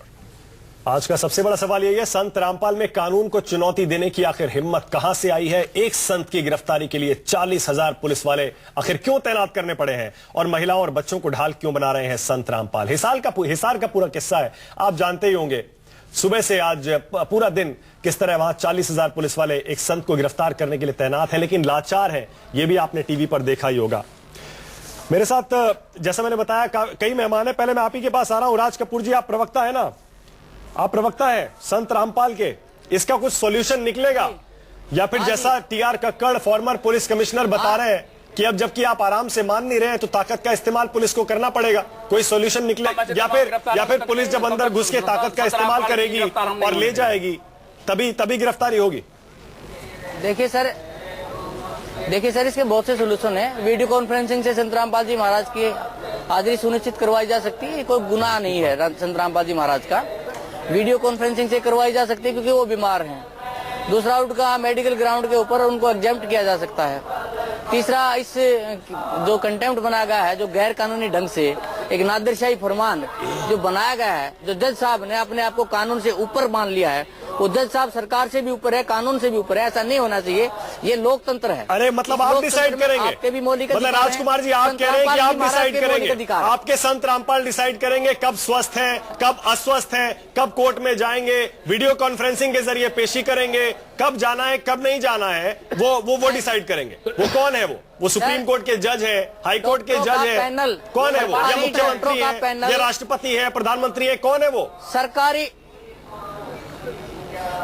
आज का सबसे बड़ा सवाल यही है, संत रामपाल में कानून को चुनौती देने की आखिर हिम्मत कहां से आई है? एक संत की गिरफ्तारी के लिए 40,000 पुलिस वाले आखिर क्यों तैनात करने पड़े हैं और महिलाओं और बच्चों को ढाल क्यों बना रहे हैं संत रामपाल? हिसार का पूरा किस्सा है, आप जानते ही होंगे। सुबह से आज पूरा दिन किस तरह वहां 40,000 पुलिस वाले एक संत को गिरफ्तार करने के लिए तैनात हैं, लेकिन लाचार हैं। यह भी आपने टीवी पर देखा ही होगा। मेरे साथ जैसा मैंने बताया कई मेहमान है। पहले मैं आप ही के पास आ रहा हूं। राज कपूर जी, आप प्रवक्ता है ना, आप प्रवक्ता है संत रामपाल के, इसका कुछ सॉल्यूशन निकलेगा या फिर जैसा TR Kakkar farmer police commissioner बता रहे हैं कि अब जबकि आप आराम से मान नहीं रहे हैं तो ताकत का इस्तेमाल पुलिस को करना पड़ेगा, कोई सॉल्यूशन निकले या फिर पुलिस जब अंदर घुस के ताकत का इस्तेमाल करेगी और ले जाएगी तभी गिरफ्तारी होगी? देखिए सर, इसके बहुत से सोल्यूशन है। वीडियो कॉन्फ्रेंसिंग से संत रामपाल जी महाराज की हाजिरी सुनिश्चित करवाई जा सकती है, कोई गुनाह नहीं है संत रामपाल जी महाराज का। वीडियो कॉन्फ्रेंसिंग से करवाई जा सकती है क्योंकि वो बीमार हैं। दूसरा, उनका मेडिकल ग्राउंड के ऊपर उनको एग्जेम्प्ट किया जा सकता है। तीसरा, इस जो कंटेम्प्ट बनाया गया है, जो गैर कानूनी ढंग से एक नादिरशाही फरमान जो बनाया गया है, जो जज साहब ने अपने आप को कानून से ऊपर मान लिया है, वो जज साहब सरकार से भी ऊपर है, कानून से भी ऊपर है। ऐसा नहीं होना चाहिए, ये लोकतंत्र है। अरे मतलब आप डिसाइड करेंगे? आपके भी मौलिक मतलब राजकुमार जी, आप कह रहे हैं कि आप डिसाइड करेंगे? आपके संत रामपाल डिसाइड करेंगे कब स्वस्थ हैं, कब अस्वस्थ हैं, कब कोर्ट में जाएंगे, वीडियो कॉन्फ्रेंसिंग के जरिए पेशी करेंगे, कब जाना है कब नहीं जाना है, वो डिसाइड करेंगे। वो कौन है? वो सुप्रीम कोर्ट के जज है, हाई कोर्ट के जज है, कौन है वो? या मुख्यमंत्री है, या राष्ट्रपति है, प्रधानमंत्री है, कौन है वो? सरकारी,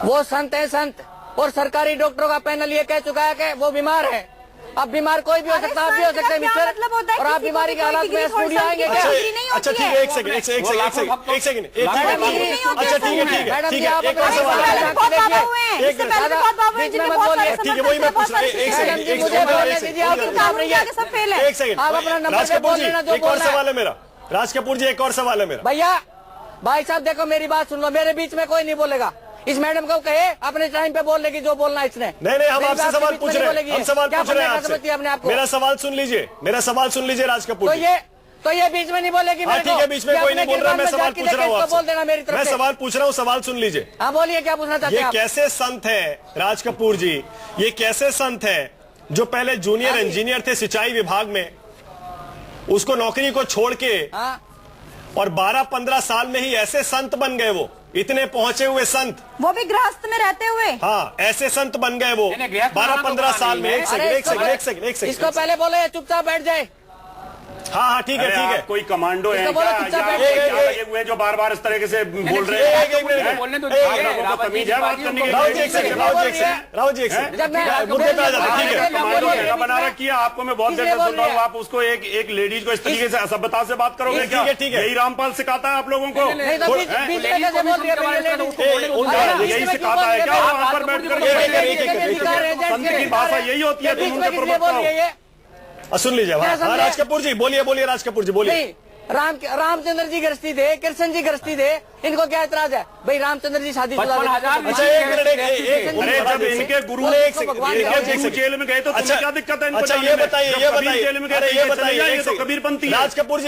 वो संत है संत, और सरकारी डॉक्टरों का पैनल ये कह चुका है कि वो बीमार है। अब बीमार कोई भी हो सकता है, आप भी हो सकते हैं मिस्टर, और आप बीमारी के हालात में स्टूडियो आएंगे क्या? अच्छा ठीक है, एक सेकंड अच्छा ठीक है, एक और सवाल है, ठीक है वही मैं पूछ रहा हूँ। एक सेकंड राज कपूर जी, एक और सवाल है मेरा। राज कपूर जी, एक और सवाल है मेरा। भैया, भाई साहब देखो, मेरी बात सुन लो, मेरे बीच में कोई नहीं बोलेगा। इस मैडम को कहे अपने टाइम पे बोल लेगी जो बोलना है इसने। नहीं, हम आपसे सवाल पूछ रहे हैं, हम सवाल पूछ रहे हैं आपसे। मेरा सवाल सुन लीजिए, राज कपूर जी। तो ये बीच में नहीं बोलेगी। ठीक है, बीच में कोई नहीं बोल रहा, मैं सवाल पूछ रहा हूँ बोल देना मेरी तरफ। मैं सवाल पूछ रहा हूँ, सवाल सुन लीजिए। हाँ बोलिए, क्या पूछना चाहते हैं? ये कैसे संत है राज कपूर जी, ये कैसे संत है जो पहले जूनियर इंजीनियर थे सिंचाई विभाग में, उसको नौकरी को छोड़ के और 12-15 साल में ही ऐसे संत बन गए, वो इतने पहुंचे हुए संत, वो भी गृहस्थ में रहते हुए। हाँ, ऐसे संत बन गए वो 12-15 साल में। एक सेकंड इसको पहले बोले चुपचाप बैठ जाए। हाँ ठीक है। कोई कमांडो है लगे हुए जो बार इस तरीके से बोल रहे हैं? तमीज है बात करने की? राव जी एक सेकंड, मुद्दे पे आ जाते हैं। ठीक है, कमांडो का बना रखिए आपको, मैं बहुत देर से सुन रहा हूँ। आप उसको एक लेडीज को इस तरीके से असभ्यता से बात करोगे क्या? ठीक है, यही रामपाल सिखाता है आप लोगों को? यही सिखाता है क्या वहां पर बैठ कर? संत की भाषा यही होती है, तुम उनके प्रवक्ता हो। सुन लीजिए। हाँ राज कपूर जी बोलिए, राज कपूर जी बोलिए। रामचंद्र जी गृहस्थी थे, कृष्ण जी गृहस्थी थे, इनको क्या एतराज है? भाई रामचंद्र जी शादीशुदा। अच्छा एक मिनट, जब इनके गुरु जेल में गए तो क्या दिक्कत है? अच्छा ये बताइए कबीरपंथी। राज कपूर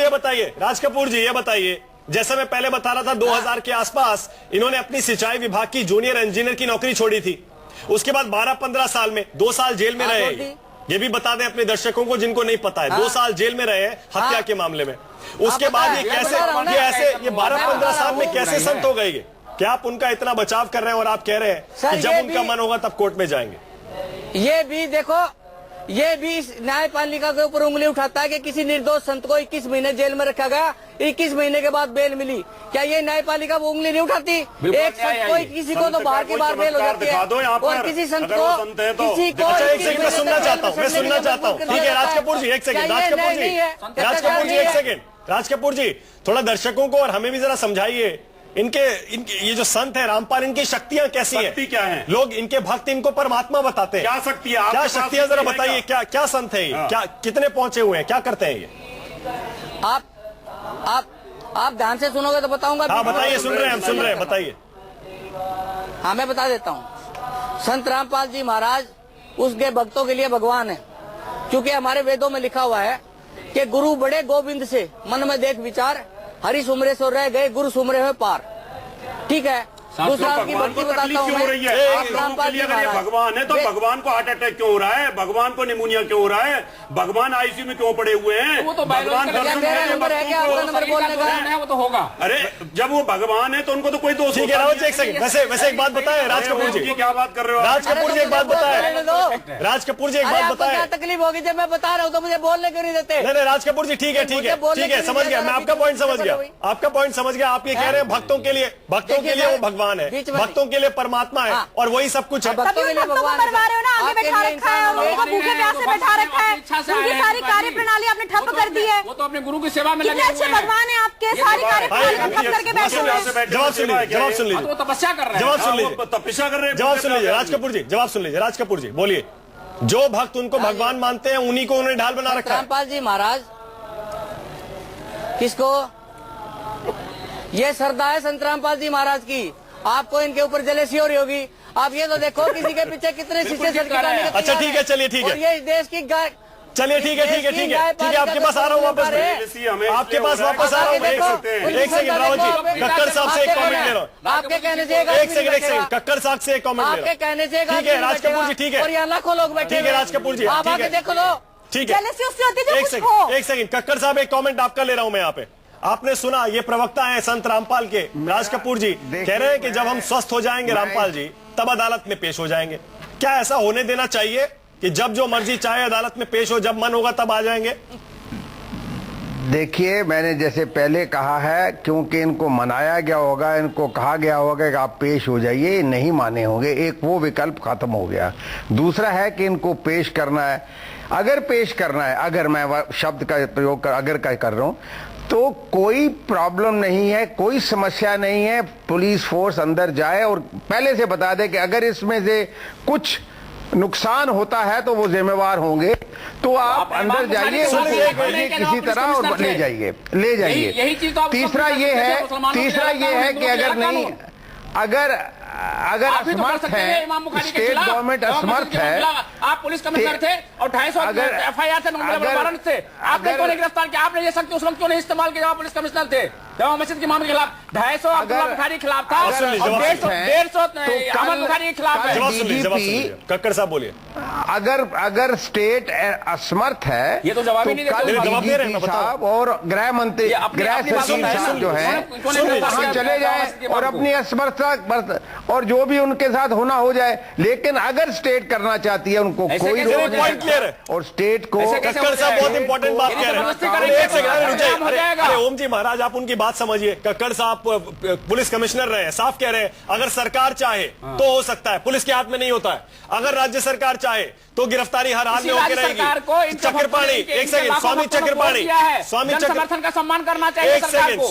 जी ये बताइए, जैसा मैं पहले बता रहा था 2000 के आसपास इन्होंने अपनी सिंचाई विभाग की जूनियर इंजीनियर की नौकरी छोड़ी थी। उसके बाद 12-15 साल में 2 साल जेल में रहे। ये भी बता दें अपने दर्शकों को जिनको नहीं पता है, 2 साल जेल में रहे हत्या के मामले में। उसके बाद ये 12-15 साल में कैसे संत हो गए? क्या आप उनका इतना बचाव कर रहे हैं और आप कह रहे हैं कि जब उनका मन होगा तब कोर्ट में जाएंगे? ये भी देखो, ये भी न्यायपालिका के ऊपर उंगली उठाता है कि किसी निर्दोष संत को 21 महीने जेल में रखा गया, 21 महीने के बाद बेल मिली। क्या ये न्यायपालिका वो उंगली नहीं उठाती? एक संत को, किसी को तो बाहर की बार बेल हो जाती है, और किसी संत को किसी को। मैं सुनना चाहता हूँ। ठीक है राज कपूर जी, एक सेकंड। राज कपूर जी थोड़ा दर्शकों को और हमें भी जरा समझाइए, इनके ये जो संत है रामपाल, इनकी शक्तियां कैसी हैं? शक्ति क्या है? लोग इनके भक्त इनको परमात्मा बताते हैं। क्या शक्ति है? क्या शक्तियां जरा बताइए, क्या संत है ये? क्या कितने पहुंचे हुए हैं, क्या करते हैं ये? आप ध्यान से सुनोगे तो बताऊंगा। हाँ बताइए, सुन रहे हैं, बताइए। हाँ मैं बता देता हूँ। संत रामपाल जी महाराज उसके भक्तों के लिए भगवान है, क्योंकि हमारे वेदों में लिखा हुआ है कि गुरु बड़े गोविंद से मन में देख विचार, हरि सुमरे सो रह गए गुरु सुमरे हुए पार। ठीक है, दूसरा की भक्ति बताता हूँ रामपाल जी महाराज भगवान है तो भगवान को हार्ट अटैक क्यों हो रहा है, भगवान को निमोनिया क्यों हो रहा है, भगवान आईसीयू में क्यों पड़े हुए हैं? वो तो भगवान वो तो होगा। अरे जब वो भगवान है तो उनको तो कोई दोष। ठीक है रावत जी, एक सेकंड, वैसे एक बात बताए राज कपूर जी, क्या बात कर रहे हो? राज कपूर जी एक बात बताए, राज कपूर जी एक बात बताए। क्या तकलीफ होगी जब मैं बता रहा हूँ तो मुझे बोलने क्यों नहीं देते? नहीं राज कपूर जी ठीक है समझ गया, मैं आपका पॉइंट समझ गया, आपका पॉइंट समझ गया। आप ये कह रहे हैं भक्तों के लिए वो भगवान है, भक्तों के लिए परमात्मा है और वही सब कुछ है। भक्तों को मरवा रहे हो ना, आगे बैठा रखा है, उनको भूखे प्यासे बैठा रखा है, उनकी सारी कार्य प्रणाली आपने ठप कर दी है। वो तो अपने गुरु की सेवा में कितने अच्छे भगवान है आपके, सारी कार्य प्रणाली ठप करके बैठे हुए हैं। जवाब सुन लीजिए, वो तपस्या कर रहे हैं, जवाब सुन लीजिए, तपस्या कर रहे हैं। जवाब सुन लीजिए राज कपूर जी, जवाब सुन लीजिए राज कपूर जी, बोलिए। जो भक्त उनको भगवान मानते हैं उन्हीं को उन्होंने ढाल बना रखा है। रामपाल जी महाराज किसको? ये श्रद्धा है संत रामपाल जी महाराज की। आपको इनके ऊपर जलेसी हो रही होगी। आप ये तो देखो किसी के पीछे कितने शीशे सड़के। अच्छा ठीक है, चलिए ठीक है, ये इस देश की गाय। चलिए ठीक है, आपके पास आ रहा हूँ वापस, आपके पास वापस आ रहा हूँ। एक सेकंड रावत जी, कक्कर साहब से एक कमेंट ले रहा हूँ। आपके कहने से एक सेकंड कक्कर साहब से एक कमेंट ले रहा हूँ। आपके कहने से ठीक है राज कपूर जी, ठीक है, और यहाँ लाखों लोग बैठे। ठीक है राज कपूर जी, आप आके देखो लो। ठीक है, एक सेकंड कक्कर साहब एक कमेंट आपका ले रहा हूँ मैं यहाँ पे। आपने सुना, ये प्रवक्ता हैं संत रामपाल के, राज कपूर जी कह रहे हैं कि जब हम स्वस्थ हो जाएंगे रामपाल जी तब अदालत में पेश हो जाएंगे। क्या ऐसा होने देना चाहिए कि जब जो मर्जी चाहे अदालत में पेश हो, जब मन होगा तब आ जाएंगे? देखिए, मैंने जैसे पहले कहा है, क्योंकि इनको मनाया गया होगा, इनको कहा गया होगा कि आप पेश हो जाइए, नहीं माने होंगे। एक वो विकल्प खत्म हो गया। दूसरा है कि इनको पेश करना है। अगर पेश करना है, अगर मैं शब्द का प्रयोग कर रहा हूं तो कोई प्रॉब्लम नहीं है, कोई समस्या नहीं है। पुलिस फोर्स अंदर जाए और पहले से बता दे कि अगर इसमें से कुछ नुकसान होता है तो वो जिम्मेवार होंगे, तो आप अंदर जाइए, किसी तरह और ले जाइए। तीसरा ये है कि अगर नहीं, अगर असमर्थ है, स्टेट गवर्नमेंट असमर्थ है। आप पुलिस कमिश्नर थे और 250 FIR से वारंट से आपने क्यों नहीं गिरफ्तार किया? आपने ये शक्ति उस वक्त क्यों नहीं इस्तेमाल किया? पुलिस कमिश्नर थे, जामा मस्जिद के मामले के खिलाफ 250 अब्दुल्ला बुखारी के खिलाफ था, 150 अहमद बुखारी के खिलाफ है। कक्कर साहब बोलिए। अगर स्टेट असमर्थ है, ये तो जवाब ही नहीं देते साहब और गृह मंत्री, गृह सचिव साहब जो है चले जाए और अपनी असमर्थता और जो भी उनके साथ होना हो जाए। लेकिन अगर स्टेट करना चाहती है, उनको कोई पॉइंट क्लियर है। और स्टेट को कक्कर साहब बहुत इंपॉर्टेंट बात कह रहे हैं। अरे ओम जी महाराज, आप उनकी बात समझिए। कक्कर साहब पुलिस कमिश्नर रहे हैं, साफ कह रहे हैं अगर सरकार चाहे तो हो सकता है, पुलिस के हाथ में नहीं होता है। अगर राज्य सरकार चाहे तो गिरफ्तारी हर हाल में होकर रहेगी। चक्रपाणी, एक सेकंड, स्वामी चक्रपाणी, समर्थन का सम्मान करना चाहिए। एक सेकंड,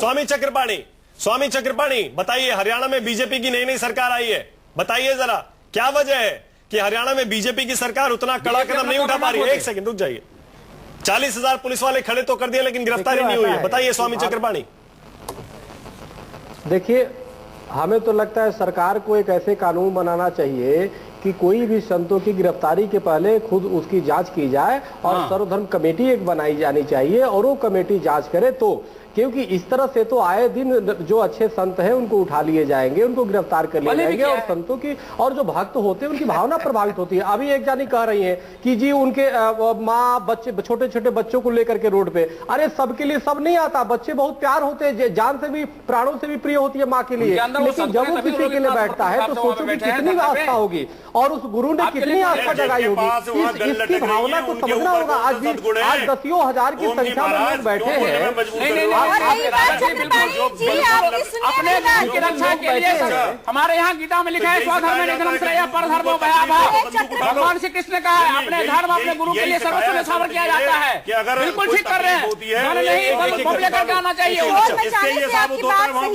स्वामी चक्रपाणी बताइए, हरियाणा में बीजेपी की नई सरकार आई है, बताइए जरा क्या वजह है कि हरियाणा में बीजेपी की सरकार उतना कड़ा कदम नहीं उठा पा रही है? एक सेकंड रुक जाइए। 40,000 पुलिस वाले खड़े तो कर दिए लेकिन गिरफ्तारी नहीं हुई है, बताइए स्वामी चक्रपाणी। देखिए, हमें तो लगता है सरकार को एक ऐसे कानून बनाना चाहिए कि कोई भी संतों की गिरफ्तारी के पहले खुद उसकी जांच की जाए और सर्वधर्म कमेटी एक बनाई जानी चाहिए और वो कमेटी जांच करे। तो क्योंकि इस तरह से तो आए दिन जो अच्छे संत हैं उनको उठा लिए जाएंगे, उनको गिरफ्तार कर लिए जाएंगे और संतों की और जो भक्त होते हैं उनकी भावना प्रभावित होती है। अभी एक जानी कह रही है कि जी उनके माँ बच्चे, छोटे छोटे बच्चों को लेकर के रोड पे, अरे सबके लिए सब नहीं आता, बच्चे बहुत प्यार होते हैं, जान से भी प्राणों से भी प्रिय होती है माँ के लिए, लेकिन जब वो किसी के लिए बैठता है तो सोचो कि कितनी आस्था होगी और उस गुरु ने कितनी आस्था जगाई होगी। इसकी भावना को समझना होगा। आज 10,000 की संख्या में लोग बैठे हैं। अपने धर्म की रक्षा के लिए हमारे यहाँ गीता में लिखा है स्वधर्म श्रेय परधर्मो भयावह। भगवान श्री कृष्ण का है अपने धर्म अपने गुरु के लिए सर्वस्व न्यौछावर किया जाता है। बिल्कुल ठीक कर रहे हैं, लेकर आना चाहिए।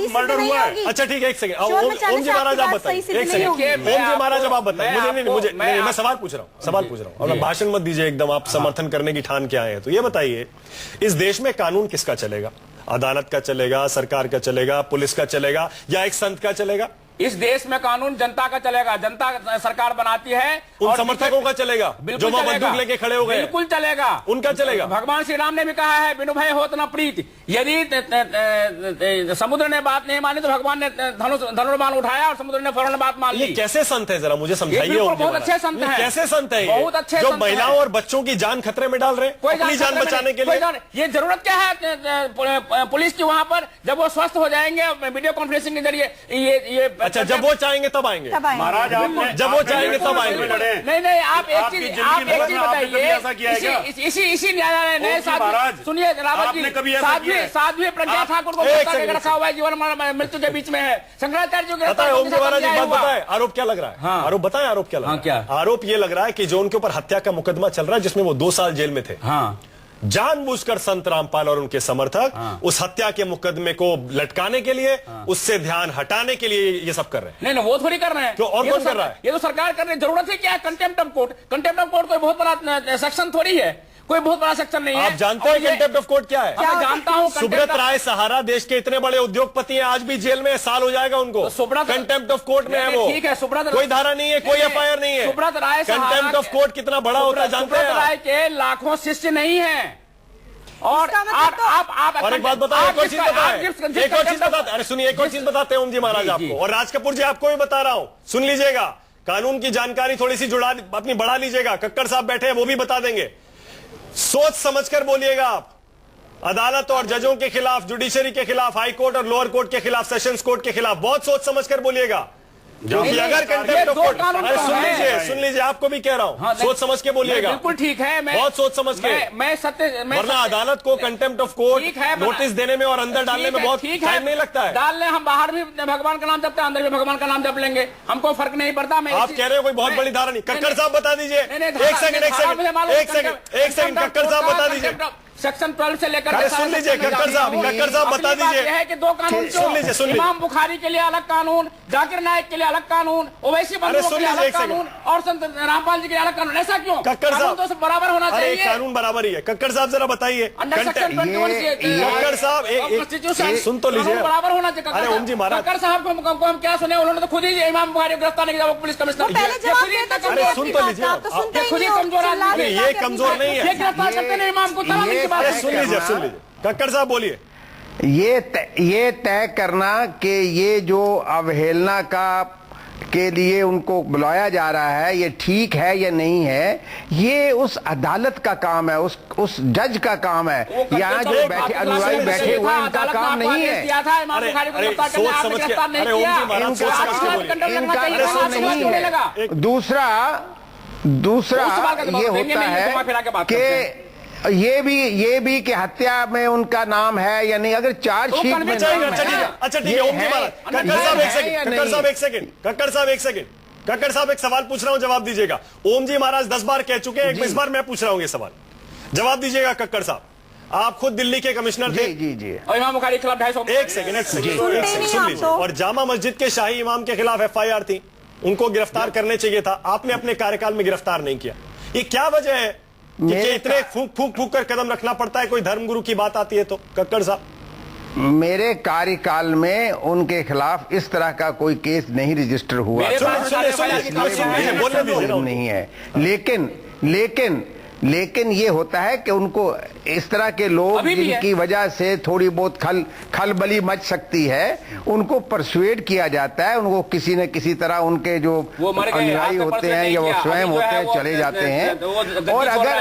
मर्डर हुआ है। अच्छा ठीक है, एक सेकंड, ओम जी महाराज आप बताइए। एक सेकंड, ओम जी महाराज अब आप बताइए। मुझे मैं सवाल पूछ रहा हूँ और भाषण मत दीजिए एकदम, आप समर्थन करने की ठान के आए हैं। तो ये बताइए, इस देश में कानून किसका चलेगा? अदालत का चलेगा, सरकार का चलेगा, पुलिस का चलेगा या एक संत का चलेगा? इस देश में कानून जनता का चलेगा, जनता सरकार बनाती है। उन समर्थकों का चलेगा जो वहां बंदूक लेके खड़े हो गए, बिल्कुल चलेगा, उनका चलेगा। भगवान श्री राम ने भी कहा है, बिनु भय होत न प्रीत। यदि समुद्र ने बात नहीं मानी तो भगवान ने धनुर्बाण उठाया और समुद्र ने फौरन बात मान ली। कैसे संत है, जरा मुझे समझाइए। बहुत अच्छे संत हैं। कैसे संत है, बहुत अच्छे जो संत महिलाओं और बच्चों की जान खतरे में डाल रहे हैं अपनी जान बचाने के लिए। ये जरूरत क्या है पुलिस की वहां पर, जब वो स्वस्थ हो जाएंगे वीडियो कॉन्फ्रेंसिंग के जरिए ये अच्छा, जब वो चाहेंगे तब आएंगे महाराज, जब वो चाहेंगे तब आएंगे। नहीं, आप एक चीज बताइए, इसी न्यायालय ने सुनिए रावत जी, साध्वी प्रज्ञा ठाकुर को रखा हुआ है, जीवन मृत्यु के बीच में है। शंकराचार्य जी ओम जी महाराज एक बात बताए, आरोप क्या लग रहा है? आरोप बताएं, आरोप क्या लग रहा है? आरोप ये लग रहा है कि जो उनके ऊपर हत्या का मुकदमा चल रहा है, जिसमें वो 2 साल जेल में थे, जानबूझकर संत रामपाल और उनके समर्थक उस हत्या के मुकदमे को लटकाने के लिए, उससे ध्यान हटाने के लिए ये सब कर रहे हैं। नहीं, वो थोड़ी कर रहे हैं। तो और कौन कर रहा है? ये तो सरकार कर रही है। जरूरत है क्या contempt of court? Contempt of court कोई बहुत बड़ा सेक्शन थोड़ी है, कोई बहुत बड़ा सेक्शन नहीं है। आप जानते हैं कंटेम्प्ट ऑफ कोर्ट क्या है? मैं जानता हूं। सुब्रत राय सहारा देश के इतने बड़े उद्योगपति हैं, आज भी जेल में, साल हो जाएगा उनको। कंटेम्प्ट ऑफ कोर्ट में है वो। ठीक है, सुब्रत कोई धारा नहीं है, कोई एफआईआर नहीं है। सुब्रत राय कंटेम्प्ट ऑफ कोर्ट कितना बड़ा होता है जानते हैं? सुब्रत राय के लाखों शिष्य नहीं है। और आप और एक बात बताएं, एक और चीज बताते, अरे सुनिए, एक और चीज बताते हैं ओम जी महाराज आपको, और राज कपूर जी आपको भी बता रहा हूं, सुन लीजिएगा। कानून की जानकारी थोड़ी सी अपनी बढ़ा लीजिएगा। कक्कड़ साहब बैठे हैं, वो भी बता देंगे। सोच समझकर बोलिएगा आप। अदालत और जजों के खिलाफ, जुडिशरी के खिलाफ, हाई कोर्ट और लोअर कोर्ट के खिलाफ, सेशंस कोर्ट के खिलाफ बहुत सोच समझकर बोलिएगा। क्योंकि अगर कंटेम्प्ट ऑफ कोर्ट, अरे सुन लीजिए, आपको भी कह रहा हूं, सोच समझ के बोलिएगा। बिल्कुल ठीक है, बहुत सोच समझ के। मैं सत्य, वरना अदालत को कंटेम्प्ट ऑफ कोर्ट नोटिस देने में और अंदर डालने में बहुत टाइम नहीं लगता है। डाल लें, हम बाहर भी भगवान का नाम जपते हैं, अंदर भी भगवान का नाम जप लेंगे, हमको फर्क नहीं पड़ता। आप कह रहे हो कोई बहुत बड़ी धारा नहीं। कक्कड़ साहब बता दीजिए, एक सेकंड, कक्कड़ साहब बता दीजिए सेक्शन 12 से लेकर सुन लीजिए, कक्कड़ साहब बता दीजिए है कि 2 कानून, सुन लीजिए, इमाम बुखारी के लिए अलग कानून, जाकिर नायक के लिए अलग कानून, ओवैसी बंधुओं के लिए अलग कानून और संत रामपाल जी के लिए अलग कानून। ऐसा क्यों? कक्कड़ साहब तो सब बराबर होना चाहिए। कानून बराबर ही है। कक्कड़ साहब जरा बताइए। कक्कड़ साहब सुन तो लीजिए, बराबर होना चाहिए। अरे ओम जी महाराज, कक्कड़ साहब को हम क्या सुने? उन्होंने तो खुद ही इमाम बुखारी को गिरफ्तार नहीं किया, वो पुलिस कमिश्नर। सुन तो लीजिए, खुद ही कमजोर आदमी। ये कमजोर नहीं है, गिरफ्तार करते नहीं इमाम को। सुन लीजिए, कक्कड़ साहब बोलिए। ये तय करना कि ये जो अवहेलना के लिए उनको बुलाया जा रहा है, ये ठीक है या नहीं है, ये उस अदालत का काम है, उस जज का काम है। यहाँ जो बैठे अनुयायी बैठे हुए इनका काम नहीं है। सोच समझ के, अरे ओम जी महाराज सोच समझ के बोलिए। दूसरा ये होता है कि ये भी कि हत्या में उनका नाम है या नहीं, अगर चार्जशीट में अच्छा ठीक है ओम जी महाराज। कक्कड़ साहब एक सेकंड, कक्कड़ साहब एक सवाल पूछ रहा हूं, जवाब दीजिएगा। ओम जी महाराज 10 बार कह चुके हैं, इस बार मैं पूछ रहा हूं ये सवाल, जवाब दीजिएगा। कक्कड़ साहब, आप खुद दिल्ली के कमिश्नर थे। जी। और इमाम बुखारी के खिलाफ 250 एक सेकंड सुन लीजिए। और जामा मस्जिद के शाही इमाम के खिलाफ एफआईआर थी, उनको गिरफ्तार करने चाहिए था, आपने अपने कार्यकाल में गिरफ्तार नहीं किया। ये क्या वजह है कि इतने फूक कर कदम रखना पड़ता है कोई धर्मगुरु की बात आती है तो? कक्कड़ साहब, मेरे कार्यकाल में उनके खिलाफ इस तरह का कोई केस नहीं रजिस्टर हुआ, नहीं है। लेकिन ये होता है कि उनको इस तरह के लोग जिनकी वजह से थोड़ी बहुत खलबली मच सकती है, उनको परसुएड किया जाता है, उनको किसी न किसी तरह उनके जो अनुयायी होते हैं या वो स्वयं होते हैं चले जाते हैं। और अगर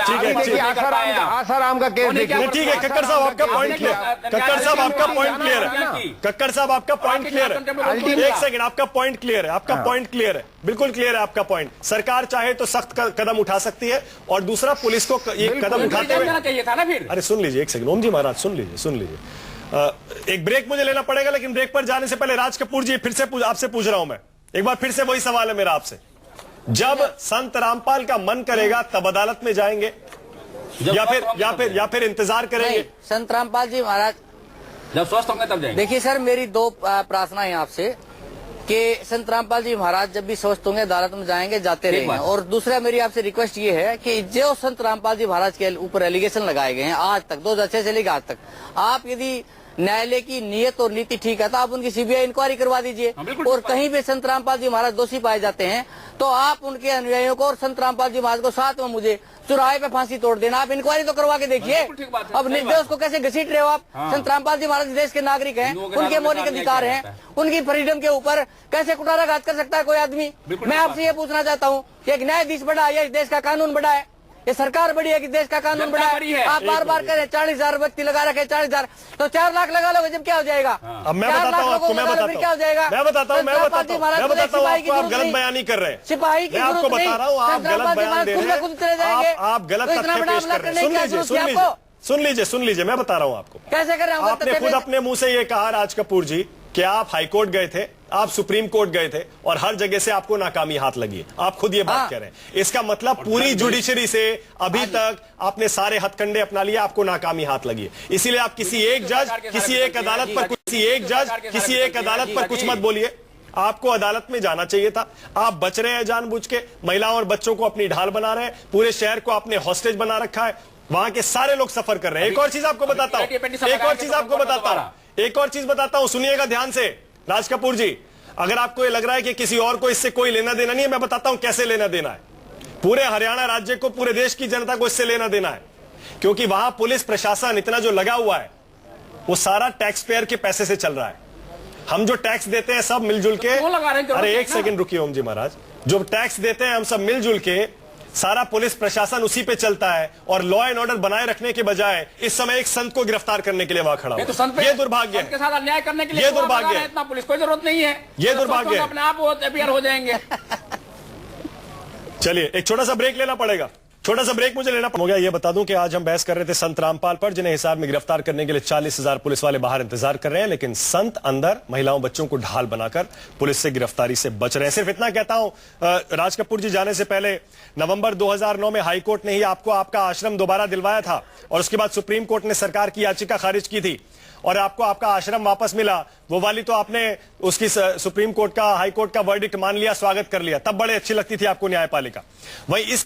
आसाराम का केस देखिए, ठीक है कक्कड़ साहब आपका पॉइंट क्लियर, कक्कड़ साहब आपका पॉइंट क्लियर है, कक्कड़ साहब आपका पॉइंट क्लियर है। एक सेकंड, आपका पॉइंट क्लियर है, आपका पॉइंट क्लियर है, बिल्कुल क्लियर है आपका पॉइंट। सरकार चाहे तो सख्त कदम उठा सकती है, और दूसरा पुलिस को ये कदम उठाते हुए चाहिए था ना फिर। अरे सुन लीजिए, एक सेकंड ओम जी महाराज, सुन लीजिए। एक ब्रेक मुझे लेना पड़ेगा, लेकिन ब्रेक पर जाने से पहले राज कपूर जी फिर से आपसे पूछ रहा हूं मैं, एक बार फिर से वही सवाल है मेरा आपसे। जब संत रामपाल का मन करेगा तब अदालत में जाएंगे या फिर इंतजार करेंगे? संत रामपाल जी महाराज जब स्वस्थ होंगे तब जाएंगे। देखिए सर, मेरी 2 प्रार्थना है आपसे कि संत रामपाल जी महाराज जब भी स्वस्थ होंगे अदालत में जाएंगे, जाते रहेंगे। और दूसरा मेरी आपसे रिक्वेस्ट ये है कि जो संत रामपाल जी महाराज के ऊपर एलिगेशन लगाए गए हैं आज तक 2006 से लेकर आज तक, आप यदि न्यायालय की नियत और नीति ठीक है तो आप उनकी सीबीआई इंक्वायरी करवा दीजिए। और कहीं भी संत रामपाल जी महाराज दोषी पाए जाते हैं तो आप उनके अनुयायियों को और संत रामपाल जी महाराज को साथ में मुझे चौराहे पे फांसी तोड़ देना। आप इंक्वायरी तो करवा के देखिए। अब निर्दोष को कैसे घसीट रहे हो आप? संत रामपाल जी महाराज देश के नागरिक हैं, उनके मौलिक अधिकार हैं, उनकी फ्रीडम के ऊपर कैसे कुठाराघात कर सकता है कोई आदमी? मैं आपसे ये पूछना चाहता हूँ कि एक न्यायाधीश बड़ा है या इस देश का कानून बड़ा है? ये सरकार बड़ी है कि देश का कानून बड़ा है? आप बार बार कह रहे 40,000 व्यक्ति लगा रखे, 40,000 तो 4 लाख लगा लोगे जब क्या हो जाएगा? अब मैं बताता हूँ आपको, मैं बताता हूँ क्या हो जाएगा? मैं बताता हूँ आपको, आप गलत बयानी कर रहे हैं। सिपाही की आपको बता रहा हूँ, आप गलत बयान दे रहे हैं, आप गलत तथ्य पेश कर रहे हैं। सुन लीजिए, मैं बता रहा हूँ आपको कैसे कर रहे हैं। आपने खुद अपने मुंह से ये कहा राज कपूर जी कि आप हाईकोर्ट गए थे, आप सुप्रीम कोर्ट गए थे और हर जगह से आपको नाकामी हाथ लगी है। आप खुद ये बात कह रहे हैं। इसका मतलब पूरी जुडिशरी से अभी तक आपने सारे हथकंडे अपना लिए, आपको नाकामी हाथ लगी है। इसीलिए आप किसी एक जज, किसी एक अदालत पर कुछ मत बोलिए। आपको अदालत में जाना चाहिए था। आप बच रहे हैं जानबूझ के, महिलाओं और बच्चों को अपनी ढाल बना रहे हैं, पूरे शहर को आपने हॉस्टेज बना रखा है, वहां के सारे लोग सफर कर रहे हैं। एक और चीज आपको बताता हूं, सुनिएगा ध्यान से राज कपूर जी। अगर आपको ये लग रहा है कि किसी और को इससे कोई लेना देना नहीं है, मैं बताता हूं कैसे लेना देना है। पूरे हरियाणा राज्य को, पूरे देश की जनता को इससे लेना देना है, क्योंकि वहां पुलिस प्रशासन इतना जो लगा हुआ है वो सारा टैक्स पेयर के पैसे से चल रहा है। हम जो टैक्स देते हैं सब मिलजुल के, अरे एक सेकंड रुकिए ओम जी महाराज, जो टैक्स देते हैं हम सब मिलजुल के, सारा पुलिस प्रशासन उसी पे चलता है और लॉ एंड ऑर्डर बनाए रखने के बजाय इस समय एक संत को गिरफ्तार करने के लिए वहां खड़ा है। ये दुर्भाग्य है, के साथ अन्याय करने के लिए ये दुर्भाग्य है। इतना पुलिस कोई जरूरत नहीं है, ये दुर्भाग्य है। अपने आप वो अपियर हो जाएंगे। चलिए एक छोटा सा ब्रेक लेना पड़ेगा, छोटा सा ब्रेक मुझे लेना हो गया। ये बता दूं कि आज हम बहस कर रहे थे संत रामपाल पर, जिन्हें हिसार में गिरफ्तार करने के लिए 40,000 पुलिस वाले बाहर इंतजार कर रहे हैं, लेकिन संत अंदर महिलाओं बच्चों को ढाल बनाकर पुलिस से गिरफ्तारी से बच रहे हैं। सिर्फ इतना कहता हूं, राज कपूर जी जाने से पहले नवंबर 2009 में हाईकोर्ट ने ही आपको आपका आश्रम दोबारा दिलवाया था और उसके बाद सुप्रीम कोर्ट ने सरकार की याचिका खारिज की थी और आपको आपका आश्रम वापस मिला। वो वाली तो आपने उसकी सुप्रीम कोर्ट का, हाई कोर्ट का वर्डिक्ट मान लिया, स्वागत कर लिया, तब बड़े अच्छी लगती थी आपको न्यायपालिका। वहीं इस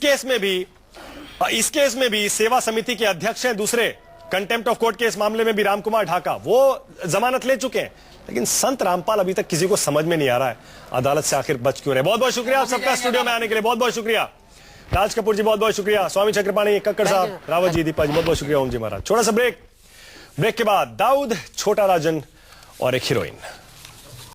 केस में भी सेवा समिति के अध्यक्ष हैं दूसरे, कंटेम्प्ट ऑफ कोर्ट के इस मामले में भी रामकुमार ढाका, वो जमानत ले चुके हैं, लेकिन संत रामपाल अभी तक किसी को समझ में नहीं आ रहा है अदालत से आखिर बच क्यों रहे। बहुत बहुत शुक्रिया आप सबका स्टूडियो में आने के लिए, बहुत बहुत शुक्रिया राज कपूर जी, बहुत बहुत शुक्रिया स्वामी चक्रपाणी, कक्कड़ साहब, रावत जी, दीपा जी, बहुत बहुत शुक्रिया ओम जी महाराज। छोटा सा ब्रेक के बाद दाऊद, छोटा राजन और एक हीरोइन।